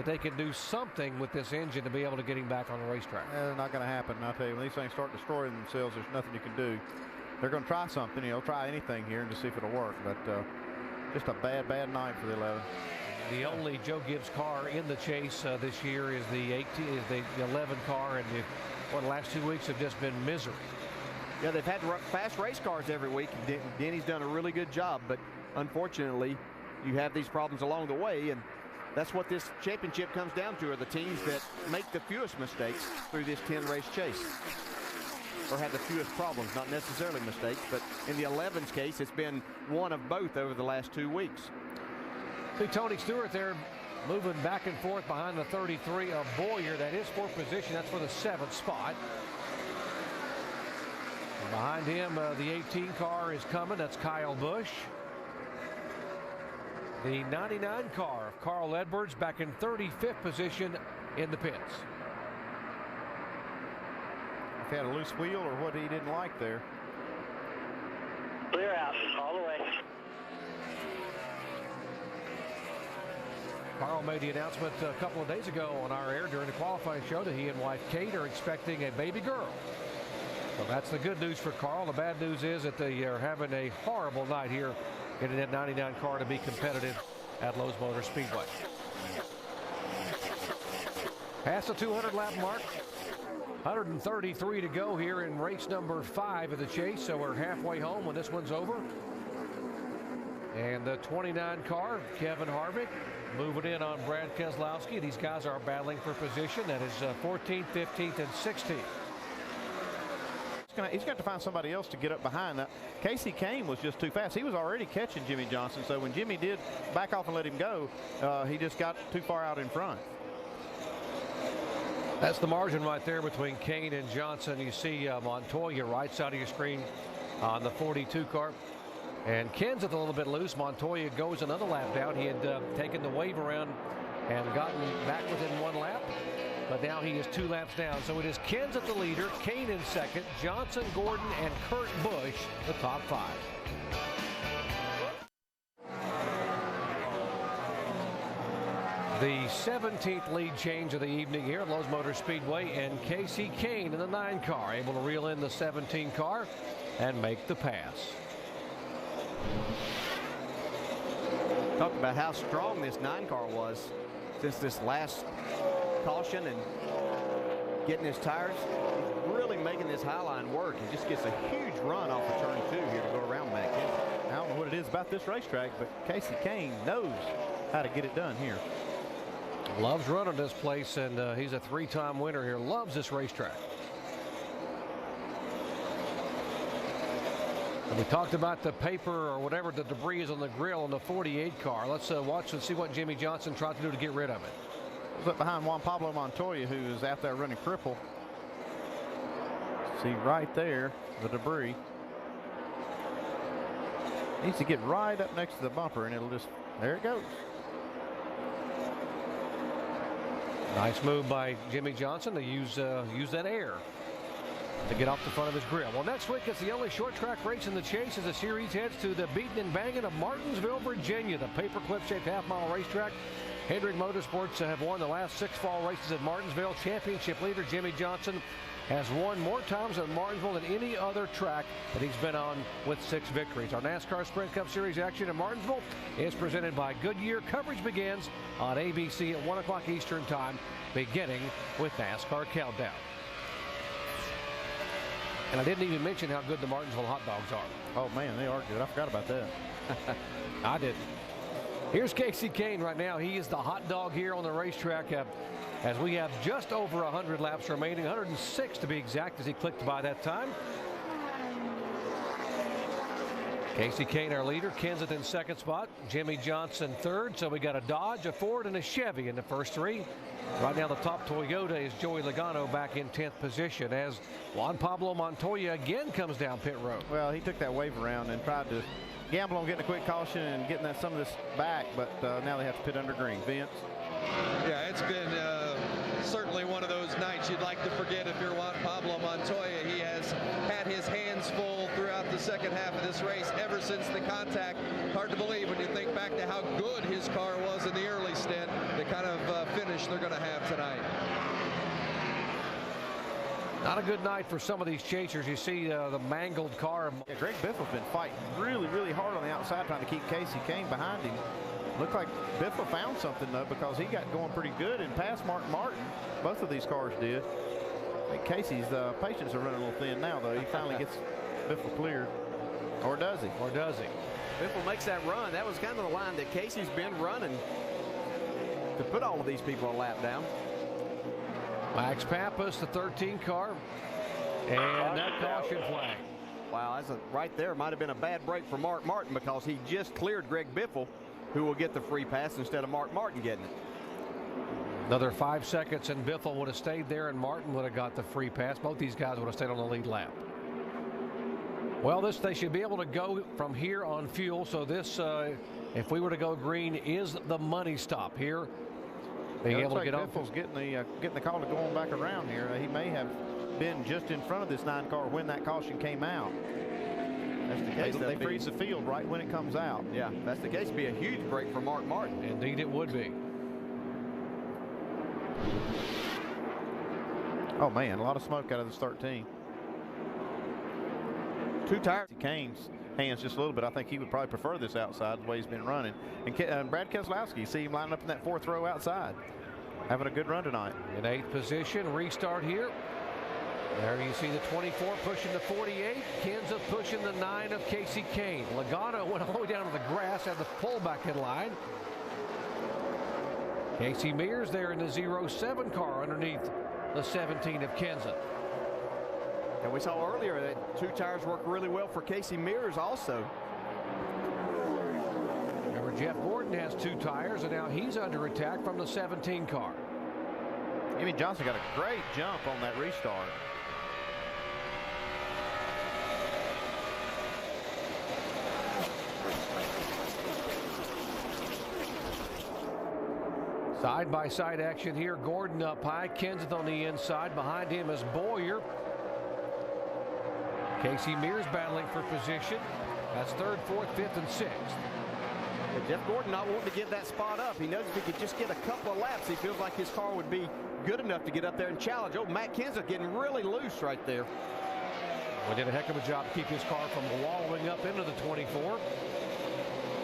they can do something with this engine to be able to get him back on the racetrack. It's not going to happen. I'll tell you, when these things start destroying themselves, there's nothing you can do. They're going to try something, try anything here and just see if it'll work. But just a bad night for the 11. The only Joe Gibbs car in the chase this year is the 11 car, and the last 2 weeks have just been misery. Yeah, they've had fast race cars every week. Denny's done a really good job, but unfortunately, you have these problems along the way, and that's what this championship comes down to, are the teams that make the fewest mistakes through this 10-race chase, or have the fewest problems, not necessarily mistakes, but in the 11's case, it's been one of both over the last 2 weeks. See Tony Stewart there moving back and forth behind the 33 of Boyer. That is 4th position. That's for the 7th spot. And behind him, the 18 car is coming. That's Kyle Busch. The 99 car of Carl Edwards back in 35th position in the pits. If he had a loose wheel or what he didn't like there. Clear out all the way. Carl made the announcement a couple of days ago on our air during the qualifying show that he and wife Kate are expecting a baby girl. So that's the good news for Carl. The bad news is that they are having a horrible night here getting that 99 car to be competitive at Lowe's Motor Speedway. Past the 200 lap mark. 133 to go here in race number 5 of the chase. So we're halfway home when this one's over. And the 29 car, Kevin Harvick, moving in on Brad Keselowski. These guys are battling for position. That is 14th, 15th, and 16th. He's got to find somebody else to get up behind that. Casey Kane was just too fast. He was already catching Jimmy Johnson, so when Jimmy did back off and let him go, he just got too far out in front. That's the margin right there between Kane and Johnson. You see Montoya right side of your screen on the 42 car. And Kenseth a little bit loose. Montoya goes another lap down. He had taken the wave around and gotten back within 1 lap. But now he is 2 laps down. So it is Kenseth the leader, Kane in second, Johnson, Gordon, and Kurt Busch the top 5. The 17th lead change of the evening here at Lowe's Motor Speedway, and Casey Kane in the 9 car able to reel in the 17 car and make the pass. Talk about how strong this 9 car was since this last caution and getting his tires. really making this high line work. He just gets a huge run off of turn 2 here to go around Matt Kenseth. I don't know what it is about this racetrack, but Casey Kane knows how to get it done here. Loves running this place, and he's a 3-time winner here. Loves this racetrack. And we talked about the paper or whatever the debris is on the grill on the 48 car. Let's watch and see what Jimmie Johnson tried to do to get rid of it. Look behind Juan Pablo Montoya, who is out there running cripple. See right there the debris. Needs to get right up next to the bumper, and it'll just, there it goes. Nice move by Jimmie Johnson to use that air to get off the front of his grill. Well, next week it's the only short track race in the Chase as the series heads to the beating and banging of Martinsville, Virginia, the paperclip-shaped half-mile racetrack. Hendrick Motorsports have won the last 6 fall races at Martinsville. Championship leader Jimmie Johnson has won more times at Martinsville than any other track that he's been on, with 6 victories. Our NASCAR Sprint Cup Series action at Martinsville is presented by Goodyear. Coverage begins on ABC at 1 o'clock Eastern Time, beginning with NASCAR Countdown. And I didn't even mention how good the Martinsville hot dogs are. Oh, man, they are good. I forgot about that. I didn't. Here's Casey Kane right now. He is the hot dog here on the racetrack as we have just over 100 laps remaining, 106 to be exact, as he clicked by that time. Casey Kane, our leader. Kenseth in second spot. Jimmie Johnson third. So we got a Dodge, a Ford, and a Chevy in the first 3. Right now the top Toyota is Joey Logano back in 10th position as Juan Pablo Montoya again comes down pit road. Well, he took that wave around and tried to gamble on getting a quick caution and getting some of this back, but now they have to pit under green. Vince? Yeah, it's been certainly one of those nights you'd like to forget if you're Juan Pablo Montoya. He has had his hands full throughout the second half of this race ever since the contact. Hard to believe when you think back to how good his car was in the early stint, the kind of finish they're going to have tonight. Not a good night for some of these chasers. You see the mangled car. Yeah, Greg Biffle's been fighting really, really hard on the outside trying to keep Casey Kane behind him. Looked like Biffle found something, though, because he got going pretty good and passed Mark Martin. Both of these cars did. I think Casey's patience are running a little thin now, though. He finally gets Biffle cleared. Or does he? Or does he? Biffle makes that run. That was kind of the line that Casey's been running to put all of these people a lap down. Max Pappas, the 13 car, and that caution flag. Wow, that's right there. Might have been a bad break for Mark Martin because he just cleared Greg Biffle, who will get the free pass instead of Mark Martin getting it. Another 5 seconds and Biffle would have stayed there and Martin would have got the free pass. Both these guys would have stayed on the lead lap. Well, they should be able to go from here on fuel. So this, if we were to go green, is the money stop here. Being able to get on. Biffle's getting the call to going back around here. He may have been just in front of this 9 car when that caution came out. That's the case. They freeze the field right when it comes out. Yeah, that's the case. It'd be a huge break for Mark Martin. Indeed, it would be. Oh man, a lot of smoke out of this 13. 2 tires. Kane's hands just a little bit. I think he would probably prefer this outside the way he's been running. And Brad Keselowski, see him lining up in that 4th row outside, having a good run tonight. In 8th position, restart here. There you see the 24 pushing the 48. Kenseth pushing the 9 of Casey Kane. Logano went all the way down to the grass, had the pullback in line. Casey Mears there in the 07 car underneath the 17 of Kenseth. And we saw earlier that 2 tires work really well for Casey Mears also. Remember, Jeff Gordon has 2 tires, and now he's under attack from the 17 car. Jimmie Johnson got a great jump on that restart. Side-by-side action here. Gordon up high. Kenseth on the inside. Behind him is Boyer. Casey Mears battling for position. That's 3rd, 4th, 5th, and 6th. Jeff Gordon not wanting to give that spot up. He knows if he could just get a couple of laps, he feels like his car would be good enough to get up there and challenge. Oh, Matt Kenseth getting really loose right there. Well, did a heck of a job to keep his car from wallowing up into the 24.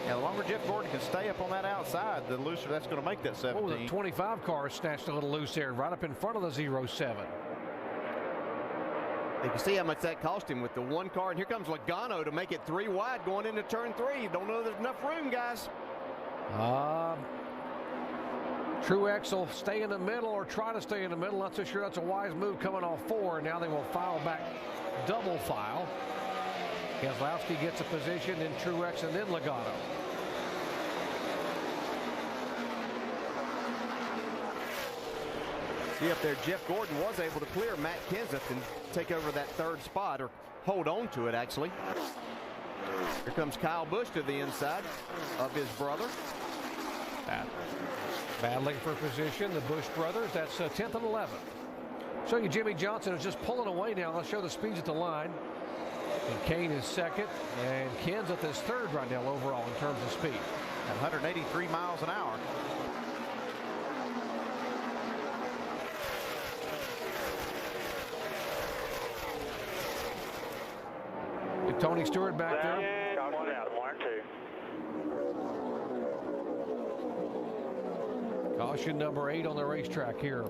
And the longer Jeff Gordon can stay up on that outside, the looser that's going to make that 17. Oh, the 25 car snatched a little loose there, right up in front of the 07. You can see how much that cost him with the one car. And here comes Logano to make it 3 wide going into turn 3. Don't know there's enough room, guys. Truex will stay in the middle or try to stay in the middle. Not so sure that's a wise move coming off 4. Now they will file back, double file. Keselowski gets a position, then Truex, and then Logano. See up there, Jeff Gordon was able to clear Matt Kenseth and take over that 3rd spot, or hold on to it, actually. Here comes Kyle Busch to the inside of his brother. Battling for position, the Busch brothers. That's 10th and 11th. Show you Jimmy Johnson is just pulling away now. I'll show the speeds at the line. And Kane is 2nd, and Kenseth is 3rd right now overall in terms of speed. At 183 miles an hour. Tony Stewart back there. Caution number 8 on the racetrack here.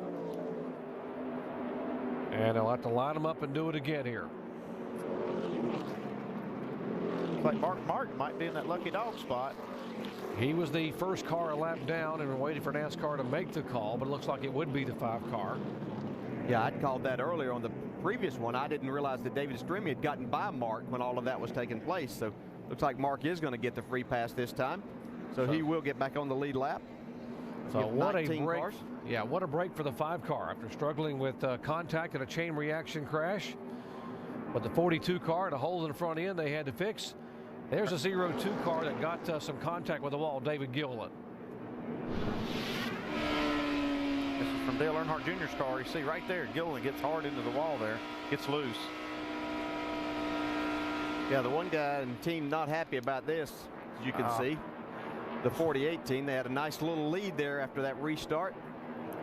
And they'll have to line them up and do it again here. Looks like Mark Martin might be in that lucky dog spot. He was the first car a lap down and we're waiting for NASCAR to make the call, but it looks like it would be the 5 car. Yeah, I'd called that earlier on the previous one. I didn't realize that David Stremme had gotten by Mark when all of that was taking place. So looks like Mark is going to get the free pass this time. So he will get back on the lead lap. So what a break. Cars. Yeah, what a break for the 5 car after struggling with contact and a chain reaction crash. But the 42 car and a hole in the front end they had to fix. There's a 02 car that got some contact with the wall, David Gilliland. This is from Dale Earnhardt Jr.'s car. You see right there, Gilliland gets hard into the wall there, gets loose. Yeah, the one guy and team not happy about this, as you can see. The 48 team, they had a nice little lead there after that restart.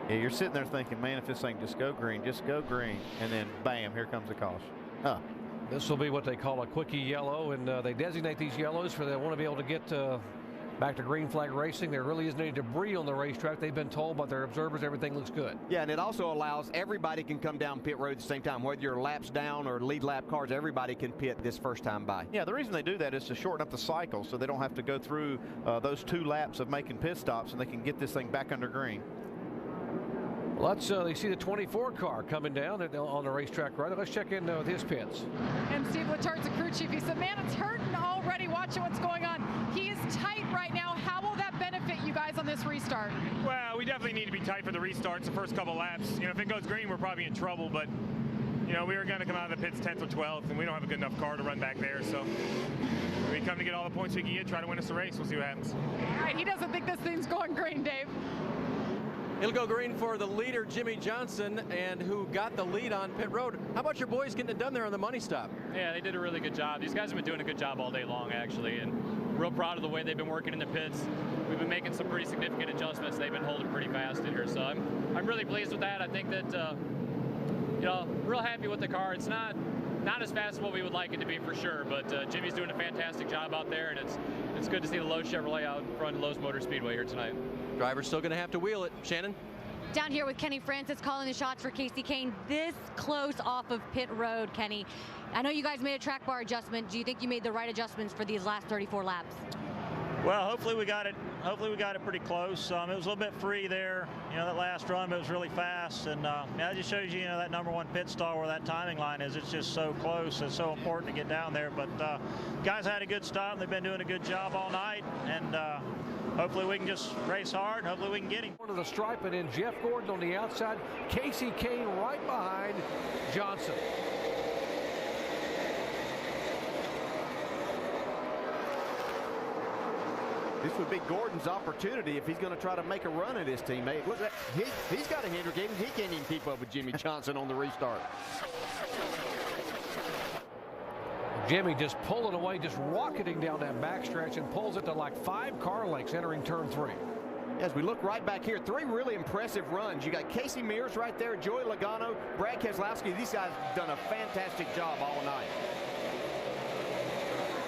Yeah, you're sitting there thinking, man, if this thing just go green, and then bam, here comes the caution. This will be what they call a quickie yellow, and they designate these yellows for they want to be able to get back to green flag racing. There really isn't any debris on the racetrack. They've been told by their observers everything looks good. Yeah, and it also allows everybody can come down pit road at the same time. Whether you're laps down or lead lap cars, everybody can pit this first time by. Yeah, the reason they do that is to shorten up the cycle so they don't have to go through those 2 laps of making pit stops, and they can get this thing back under green. Let's they see the 24 car coming down on the racetrack right. Let's check in with his pits. And Steve Letart's a crew chief. He said, man, it's hurting already watching what's going on. He is tight right now. How will that benefit you guys on this restart? Well, we definitely need to be tight for the restarts, the first couple laps. You know, if it goes green, we're probably in trouble, but you know, we were going to come out of the pits 10th or 12th, and we don't have a good enough car to run back there, so we come to get all the points we can get, try to win us the race. We'll see what happens. All right, he doesn't think this thing's going green, Dave. It'll go green for the leader, Jimmy Johnson, and who got the lead on pit road. How about your boys getting it done there on the money stop? Yeah, they did a really good job. These guys have been doing a good job all day long, actually, and real proud of the way they've been working in the pits. We've been making some pretty significant adjustments. They've been holding pretty fast in here, so I'm really pleased with that. I think that, you know, real happy with the car. It's not as fast as what we would like it to be for sure, but Jimmy's doing a fantastic job out there, and it's good to see the Lowe's Chevrolet out in front of Lowe's Motor Speedway here tonight. Driver's still going to have to wheel it. Shannon? Down here with Kenny Francis calling the shots for Kasey Kahne. This close off of pit road, Kenny. I know you guys made a track bar adjustment. Do you think you made the right adjustments for these last 34 laps? Well, hopefully we got it pretty close. It was a little bit free there, you know, that last run, but it was really fast. And that just shows you, you know, that #1 pit stall where that timing line is. It's just so close. It's so important to get down there. But guys had a good stop. They've been doing a good job all night. And hopefully we can just race hard. Hopefully we can get him. One of the stripe, and then Jeff Gordon on the outside. Kasey Kahne right behind Johnson. This would be Gordon's opportunity if he's going to try to make a run at his teammate. Look, he's got a Hendrick game. He can't even keep up with Jimmy Johnson on the restart. Jimmy just pulling away, just rocketing down that backstretch and pulls it to like 5 car lengths entering turn 3. As we look right back here, 3 really impressive runs. You got Casey Mears right there, Joey Logano, Brad Keselowski. These guys have done a fantastic job all night.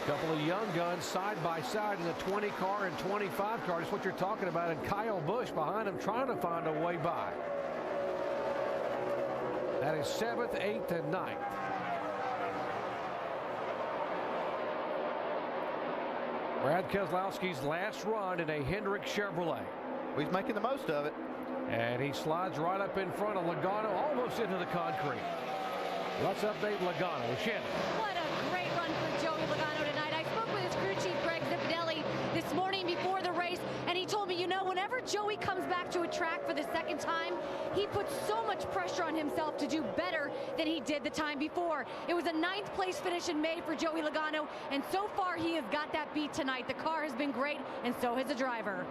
Couple of young guns side by side in the 20 car and 25 car. That's what you're talking about. And Kyle Busch behind him trying to find a way by. That is 7th, 8th, and 9th. Brad Keselowski's last run in a Hendrick Chevrolet. He's making the most of it. And he slides right up in front of Logano, almost into the concrete. Let's update Logano. Shannon. What a great run for Joey Logano tonight. I spoke with his crew chief, Greg Zipadelli, this morning before the race, and he told me, you know, whenever Joey comes back to a track for the second time, he puts so much pressure on himself to do better than he did the time before. It was a 9th place finish in May for Joey Logano, and so far he has got that beat tonight. The car has been great, and so has the driver.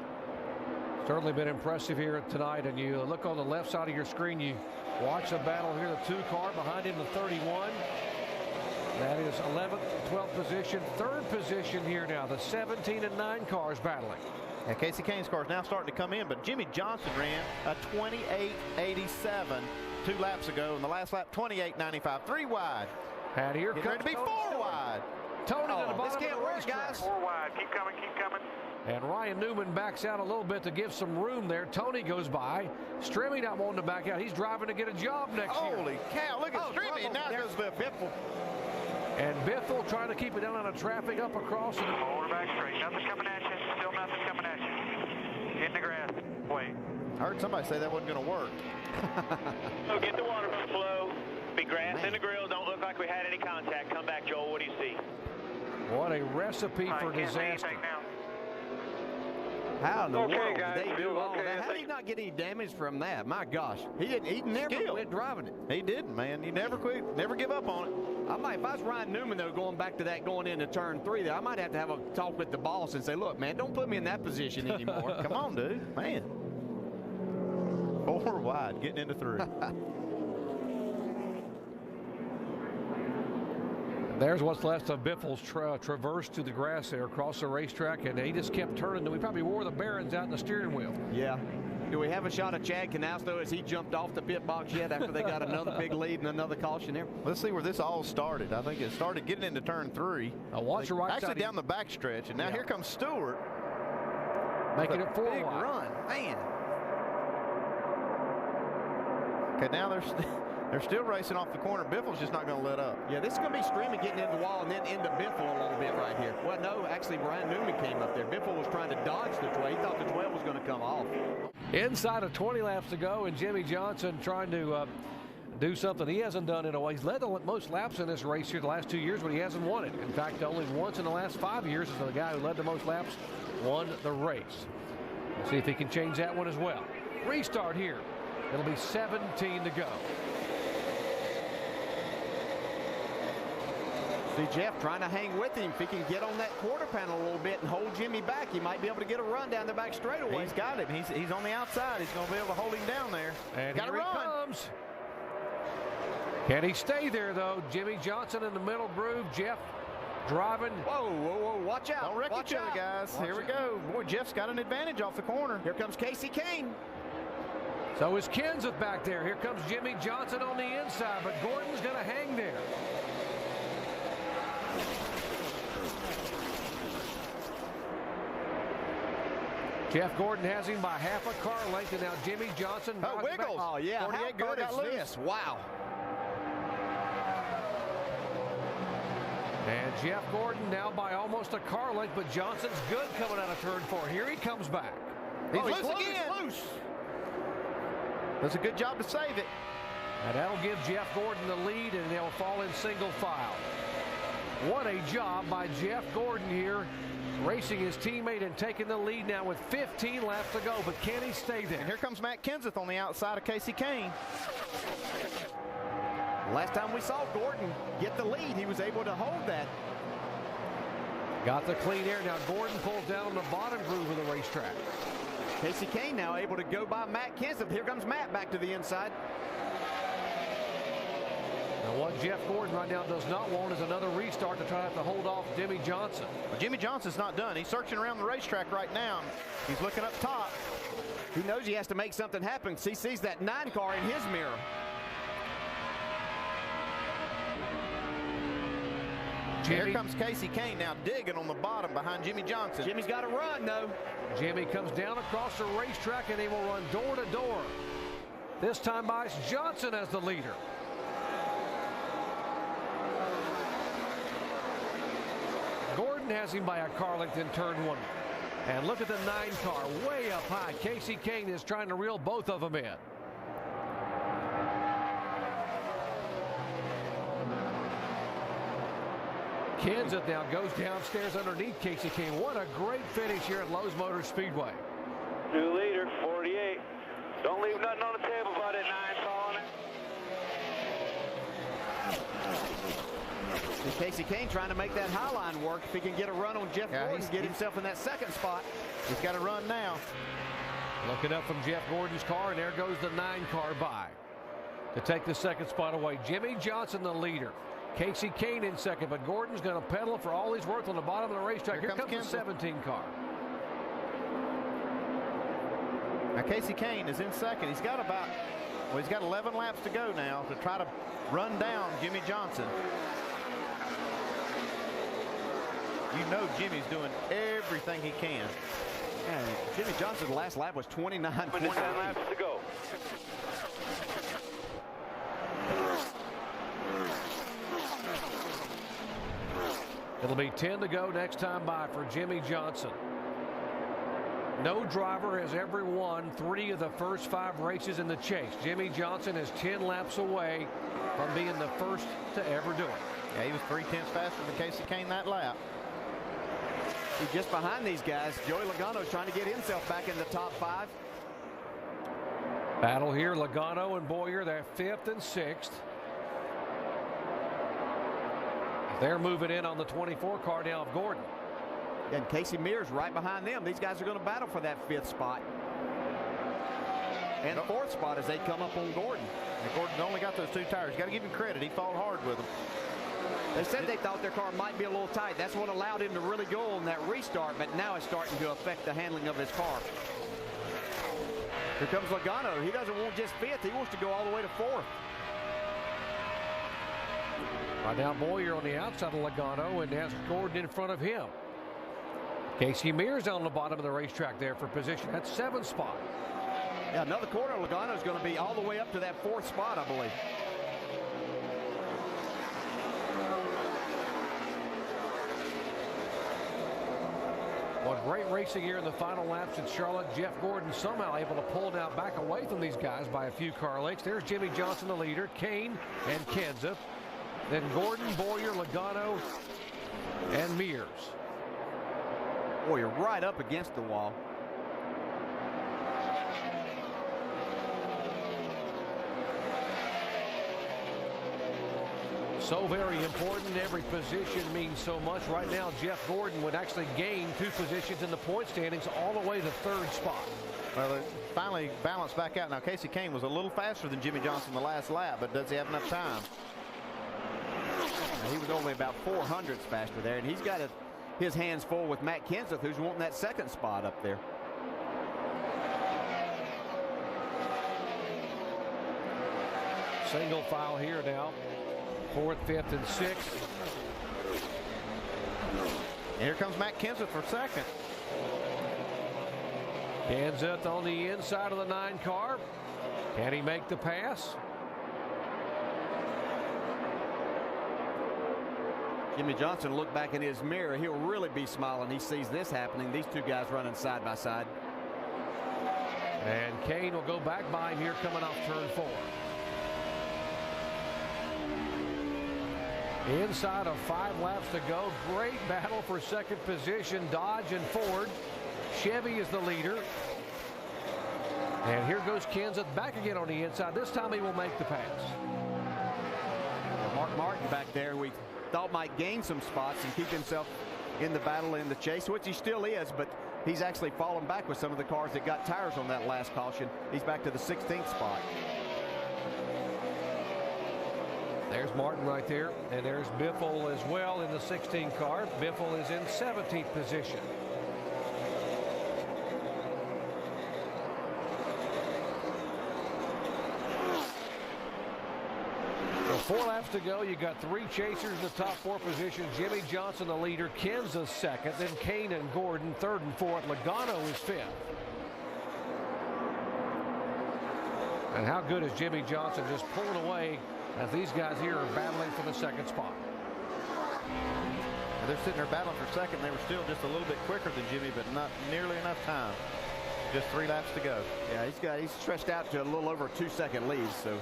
Certainly been impressive here tonight, and you look on the left side of your screen, you watch the battle here, the 2 car behind him, the 31. That is 11th, 12th position, 3rd position here now, the 17 and 9 cars battling. Yeah, Casey Kane's car is now starting to come in, but Jimmy Johnson ran a 28.87 2 laps ago, and the last lap 28.95, 3 wide. And here Getting ready to be 4 wide. Tony to the bottom. This can't work, guys. 4 wide. Keep coming, keep coming. And Ryan Newman backs out a little bit to give some room there. Tony goes by. Strimmy not wanting to back out. He's driving to get a job next year. Holy cow, look at Strimmy. Now there's Biffle. And Biffle trying to keep it down on the traffic up across. Hold her back straight. Nothing coming at you. Still nothing coming at you. Get in the grass. Wait. I heard somebody say that wasn't going to work. So get the water flow. Be grass in the grill. Don't look like we had any contact. Come back, Joel. What do you see? What a recipe for disaster. How in the world did guys, they do all okay, that? How did he not get any damage from that? My gosh, he never quit driving it. He didn't, man. He never quit, never give up on it. If I was Ryan Newman, though, going back to that, going into turn 3, there, I might have to have a talk with the boss and say, look, man, don't put me in that position anymore. Come on, dude, man. 4 wide, getting into 3. There's what's left of Biffle's traverse to the grass there across the racetrack, and he just kept turning. We probably wore the bearings out in the steering wheel. Yeah. Do we have a shot of Chad Knaus, though, as he jumped off the pit box yet after they got another big lead and another caution there? Let's see where this all started. I think it started getting into turn 3. Now watch your right actually side. Down the back stretch, and now here comes Stewart. Making it 4 big wide. run, man. Okay, now they're still racing off the corner. Biffle's just not going to let up. Yeah, this is going to be Strimmy getting into the wall and then into Biffle a little bit right here. Well, no, actually, Ryan Newman came up there. Biffle was trying to dodge the 12. He thought the 12 was going to come off. Inside of 20 laps to go, and Jimmy Johnson trying to do something he hasn't done in a while. He's led the most laps in this race here the last 2 years, but he hasn't won it. In fact, only once in the last 5 years is the guy who led the most laps won the race. We'll see if he can change that one as well. Restart here. It'll be 17 to go. See Jeff trying to hang with him. If he can get on that quarter panel a little bit and hold Jimmy back, he might be able to get a run down the back straightaway. He's got him. He's on the outside. He's going to be able to hold him down there. And got to here run. He comes. Can he stay there, though? Jimmy Johnson in the middle groove. Jeff driving. Whoa, whoa, whoa. Watch out. Don't wreck each other, guys. Here we go. Boy, Jeff's got an advantage off the corner. Here comes Casey Kane. So is Kenseth back there. Here comes Jimmy Johnson on the inside, but Gordon's going to hang there. Jeff Gordon has him by half a car length, and now Jimmy Johnson. Oh, wiggles. Oh, yeah. How good is this? Wow. And Jeff Gordon now by almost a car length, but Johnson's good coming out of turn 4. Here he comes back. He's loose again. Loose. Does a good job to save it. And that'll give Jeff Gordon the lead, and they'll fall in single file. What a job by Jeff Gordon here, racing his teammate and taking the lead now with 15 laps to go, but can he stay there? And here comes Matt Kenseth on the outside of Casey Kane. Last time we saw Gordon get the lead, he was able to hold that. Got the clean air. Now Gordon pulls down on the bottom groove of the racetrack. Casey Kane now able to go by Matt Kenseth. Here comes Matt back to the inside. Now what Jeff Gordon right now does not want is another restart to try to hold off Jimmy Johnson. Well, Jimmy Johnson's not done. He's searching around the racetrack right now. He's looking up top. He knows he has to make something happen. He sees that 9 car in his mirror. Here comes Casey Kane now digging on the bottom behind Jimmy Johnson. Jimmy's got to run, though. Jimmy comes down across the racetrack, and they will run door to door. This time by Johnson as the leader. Gordon has him by a car length in turn 1. And look at the 9 car way up high. Casey Kane is trying to reel both of them in. Kenseth now goes downstairs underneath Casey Kane. What a great finish here at Lowe's Motor Speedway. New leader, 48. Don't leave nothing on the table about that 9 falling. And Casey Kane trying to make that high line work. If he can get a run on Jeff Gordon, get himself in that second spot. He's got to run now. Looking up from Jeff Gordon's car, and there goes the 9 car by to take the second spot away. Jimmy Johnson, the leader. Casey Kane in second, but Gordon's going to pedal for all he's worth on the bottom of the racetrack. Here comes the 17 car. Now Casey Kane is in second. He's got about, well, he's got 11 laps to go now to try to run down Jimmy Johnson. You know Jimmy's doing everything he can. And Jimmy Johnson's last lap was 29.9 laps to go. It'll be 10 to go next time by for Jimmy Johnson. No driver has ever won 3 of the first 5 races in the chase. Jimmy Johnson is 10 laps away from being the first to ever do it. Yeah, he was 3/10 faster than Casey Kane that lap. He's just behind these guys. Joey Logano's trying to get himself back in the top 5. Battle here, Logano and Boyer, they're 5th and 6th. They're moving in on the 24 car now of Gordon. And Casey Mears right behind them. These guys are going to battle for that 5th spot. And 4th spot as they come up on Gordon. And Gordon only got those 2 tires. Got to give him credit. He fought hard with them. They said they thought their car might be a little tight. That's what allowed him to really go on that restart, but now it's starting to affect the handling of his car. Here comes Logano. He doesn't want just 5th. He wants to go all the way to 4th. Right now, Boyer on the outside of Logano, and that's Gordon in front of him. Casey Mears on the bottom of the racetrack there for position. That's 7th spot. Yeah, another corner. Logano's going to be all the way up to that 4th spot, I believe. Well, great racing here in the final laps at Charlotte. Jeff Gordon somehow able to pull now back away from these guys by a few car lengths. There's Jimmy Johnson, the leader, Kane and Kenseth. Then Gordon, Boyer, Logano, and Mears. Boyer right up against the wall. So very important. Every position means so much. Right now, Jeff Gordon would actually gain 2 positions in the point standings all the way to 3rd spot. Well, it finally balanced back out. Now, Casey Kane was a little faster than Jimmy Johnson the last lap, but does he have enough time? He was only about 400ths faster there, and he's got his hands full with Matt Kenseth, who's wanting that 2nd spot up there. Single file here now. 4th, 5th, and 6th. And here comes Matt Kenseth for 2nd. Kenseth on the inside of the 9 car. Can he make the pass? Jimmy Johnson looked back in his mirror. He'll really be smiling. He sees this happening. These 2 guys running side by side. And Kane will go back by him here coming off turn 4. Inside of 5 laps to go. Great battle for 2nd position. Dodge and Ford. Chevy is the leader. And here goes Kenseth back again on the inside. This time he will make the pass. Mark Martin back there, we thought might gain some spots and keep himself in the battle in the chase, which he still is, but he's actually fallen back with some of the cars that got tires on that last caution. He's back to the 16th spot. There's Martin right there, and there's Biffle as well in the 16 car. Biffle is in 17th position. So 4 laps to go. You got 3 chasers in the top 4 positions. Jimmy Johnson, the leader. Kenseth 2nd. Then Kane and Gordon 3rd and 4th. Logano is 5th. And how good is Jimmy Johnson just pulling away as these guys here are battling for the 2nd spot. They're sitting there battling for second. They were still just a little bit quicker than Jimmy, but not nearly enough time. Just 3 laps to go. Yeah, he's stretched out to a little over a 2-second lead, so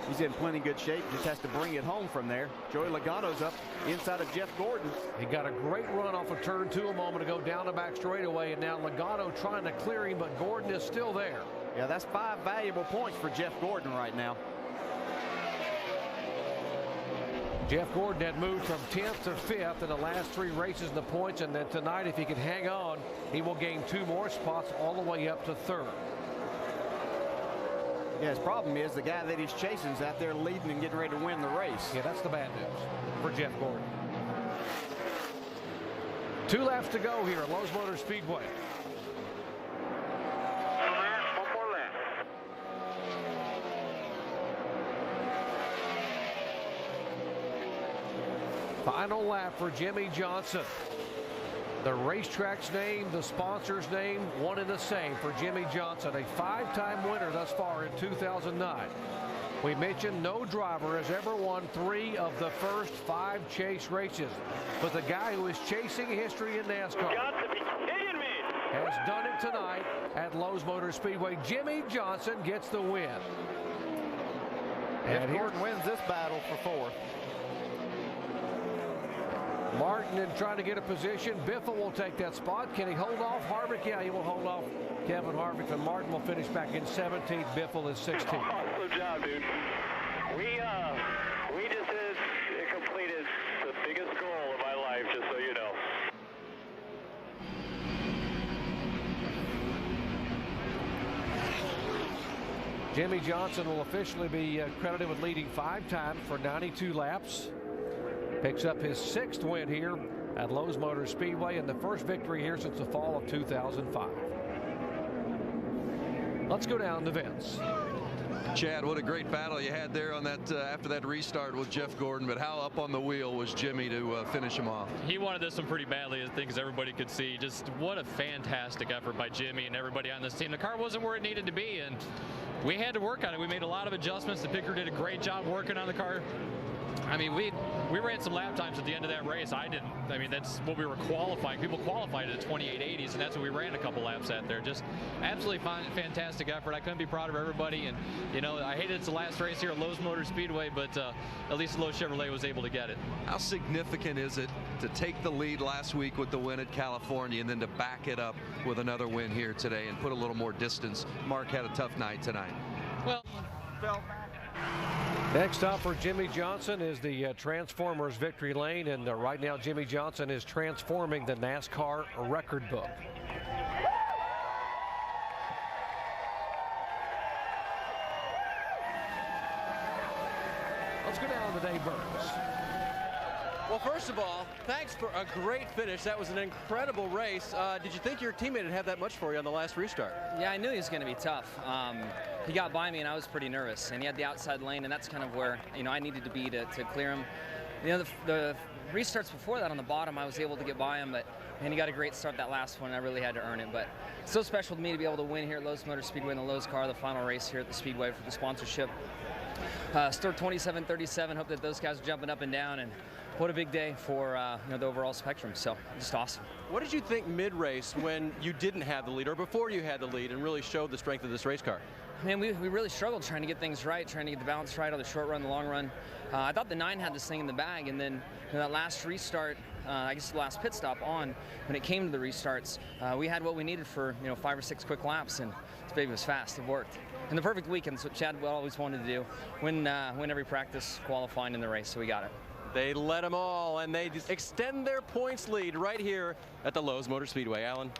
he's in plenty good shape. Just has to bring it home from there. Joey Logano's up inside of Jeff Gordon. He got a great run off of turn 2 a moment ago down the back straightaway, and now Logano trying to clear him, but Gordon is still there. Yeah, that's 5 valuable points for Jeff Gordon right now. Jeff Gordon had moved from 10th to 5th in the last 3 races in the points, and then tonight, if he can hang on, he will gain 2 more spots all the way up to 3rd. Yeah, his problem is the guy that he's chasing is out there leading and getting ready to win the race. Yeah, that's the bad news for Jeff Gordon. 2 laps to go here at Lowe's Motor Speedway. Final lap for Jimmy Johnson. The racetrack's name, the sponsor's name, one and the same for Jimmy Johnson, a 5-time winner thus far in 2009. We mentioned no driver has ever won 3 of the first 5 chase races, but the guy who is chasing history in NASCAR has done it tonight at Lowe's Motor Speedway. Jimmy Johnson gets the win. And Gordon wins this battle for 4th. Martin and trying to get a position. Biffle will take that spot. Can he hold off Harvick? Yeah, he will hold off Kevin Harvick, and Martin will finish back in 17th. Biffle is 16th. Awesome job, dude. We just completed the biggest goal of my life, just so you know. Jimmy Johnson will officially be credited with leading 5 times for 92 laps. Picks up his 6th win here at Lowe's Motor Speedway and the first victory here since the fall of 2005. Let's go down to Vince. Chad, what a great battle you had there on that after that restart with Jeff Gordon, but how up on the wheel was Jimmy to finish him off? He wanted this one pretty badly, I think, as everybody could see. Just what a fantastic effort by Jimmy and everybody on this team. The car wasn't where it needed to be, and we had to work on it. We made a lot of adjustments. The picker did a great job working on the car. I mean, we ran some lap times at the end of that race. I didn't. I mean, that's what we were qualifying. People qualified at 2880s, and that's what we ran a couple laps at there. Just absolutely fantastic effort. I couldn't be proud of everybody. And, you know, I hated it's the last race here at Lowe's Motor Speedway, but at least Lowe's Chevrolet was able to get it. How significant is it to take the lead last week with the win at California and then to back it up with another win here today and put a little more distance? Mark had a tough night tonight. Well, next up for Jimmy Johnson is the Transformers victory lane, and right now Jimmy Johnson is transforming the NASCAR record book. Let's go down to Dave Burns. Well, first of all, thanks for a great finish. That was an incredible race. Did you think your teammate would have that much for you on the last restart? Yeah, I knew he was going to be tough. He got by me, and I was pretty nervous. And he had the outside lane, and that's kind of where I needed to be to clear him. You know, the restarts before that on the bottom, I was able to get by him, but he got a great start that last one. I really had to earn it, but it's so special to me to be able to win here at Lowe's Motor Speedway in the Lowe's car, the final race here at the Speedway for the sponsorship. Start 27-37. Hope that those guys are jumping up and down, and what a big day for the overall spectrum. So just awesome. What did you think mid-race when you didn't have the lead, or before you had the lead, and really showed the strength of this race car? Man, we really struggled trying to get things right, trying to get the balance right on the short run, the long run. I thought the 9 had this thing in the bag, and then that last restart, I guess the last pit stop on, when it came to the restarts, we had what we needed for 5 or 6 quick laps, and this baby was fast. It worked. And the perfect weekend, so Chad always wanted to do, win every practice, qualifying in the race, so we got it. They led them all, and they extend their points lead right here at the Lowe's Motor Speedway. Alan?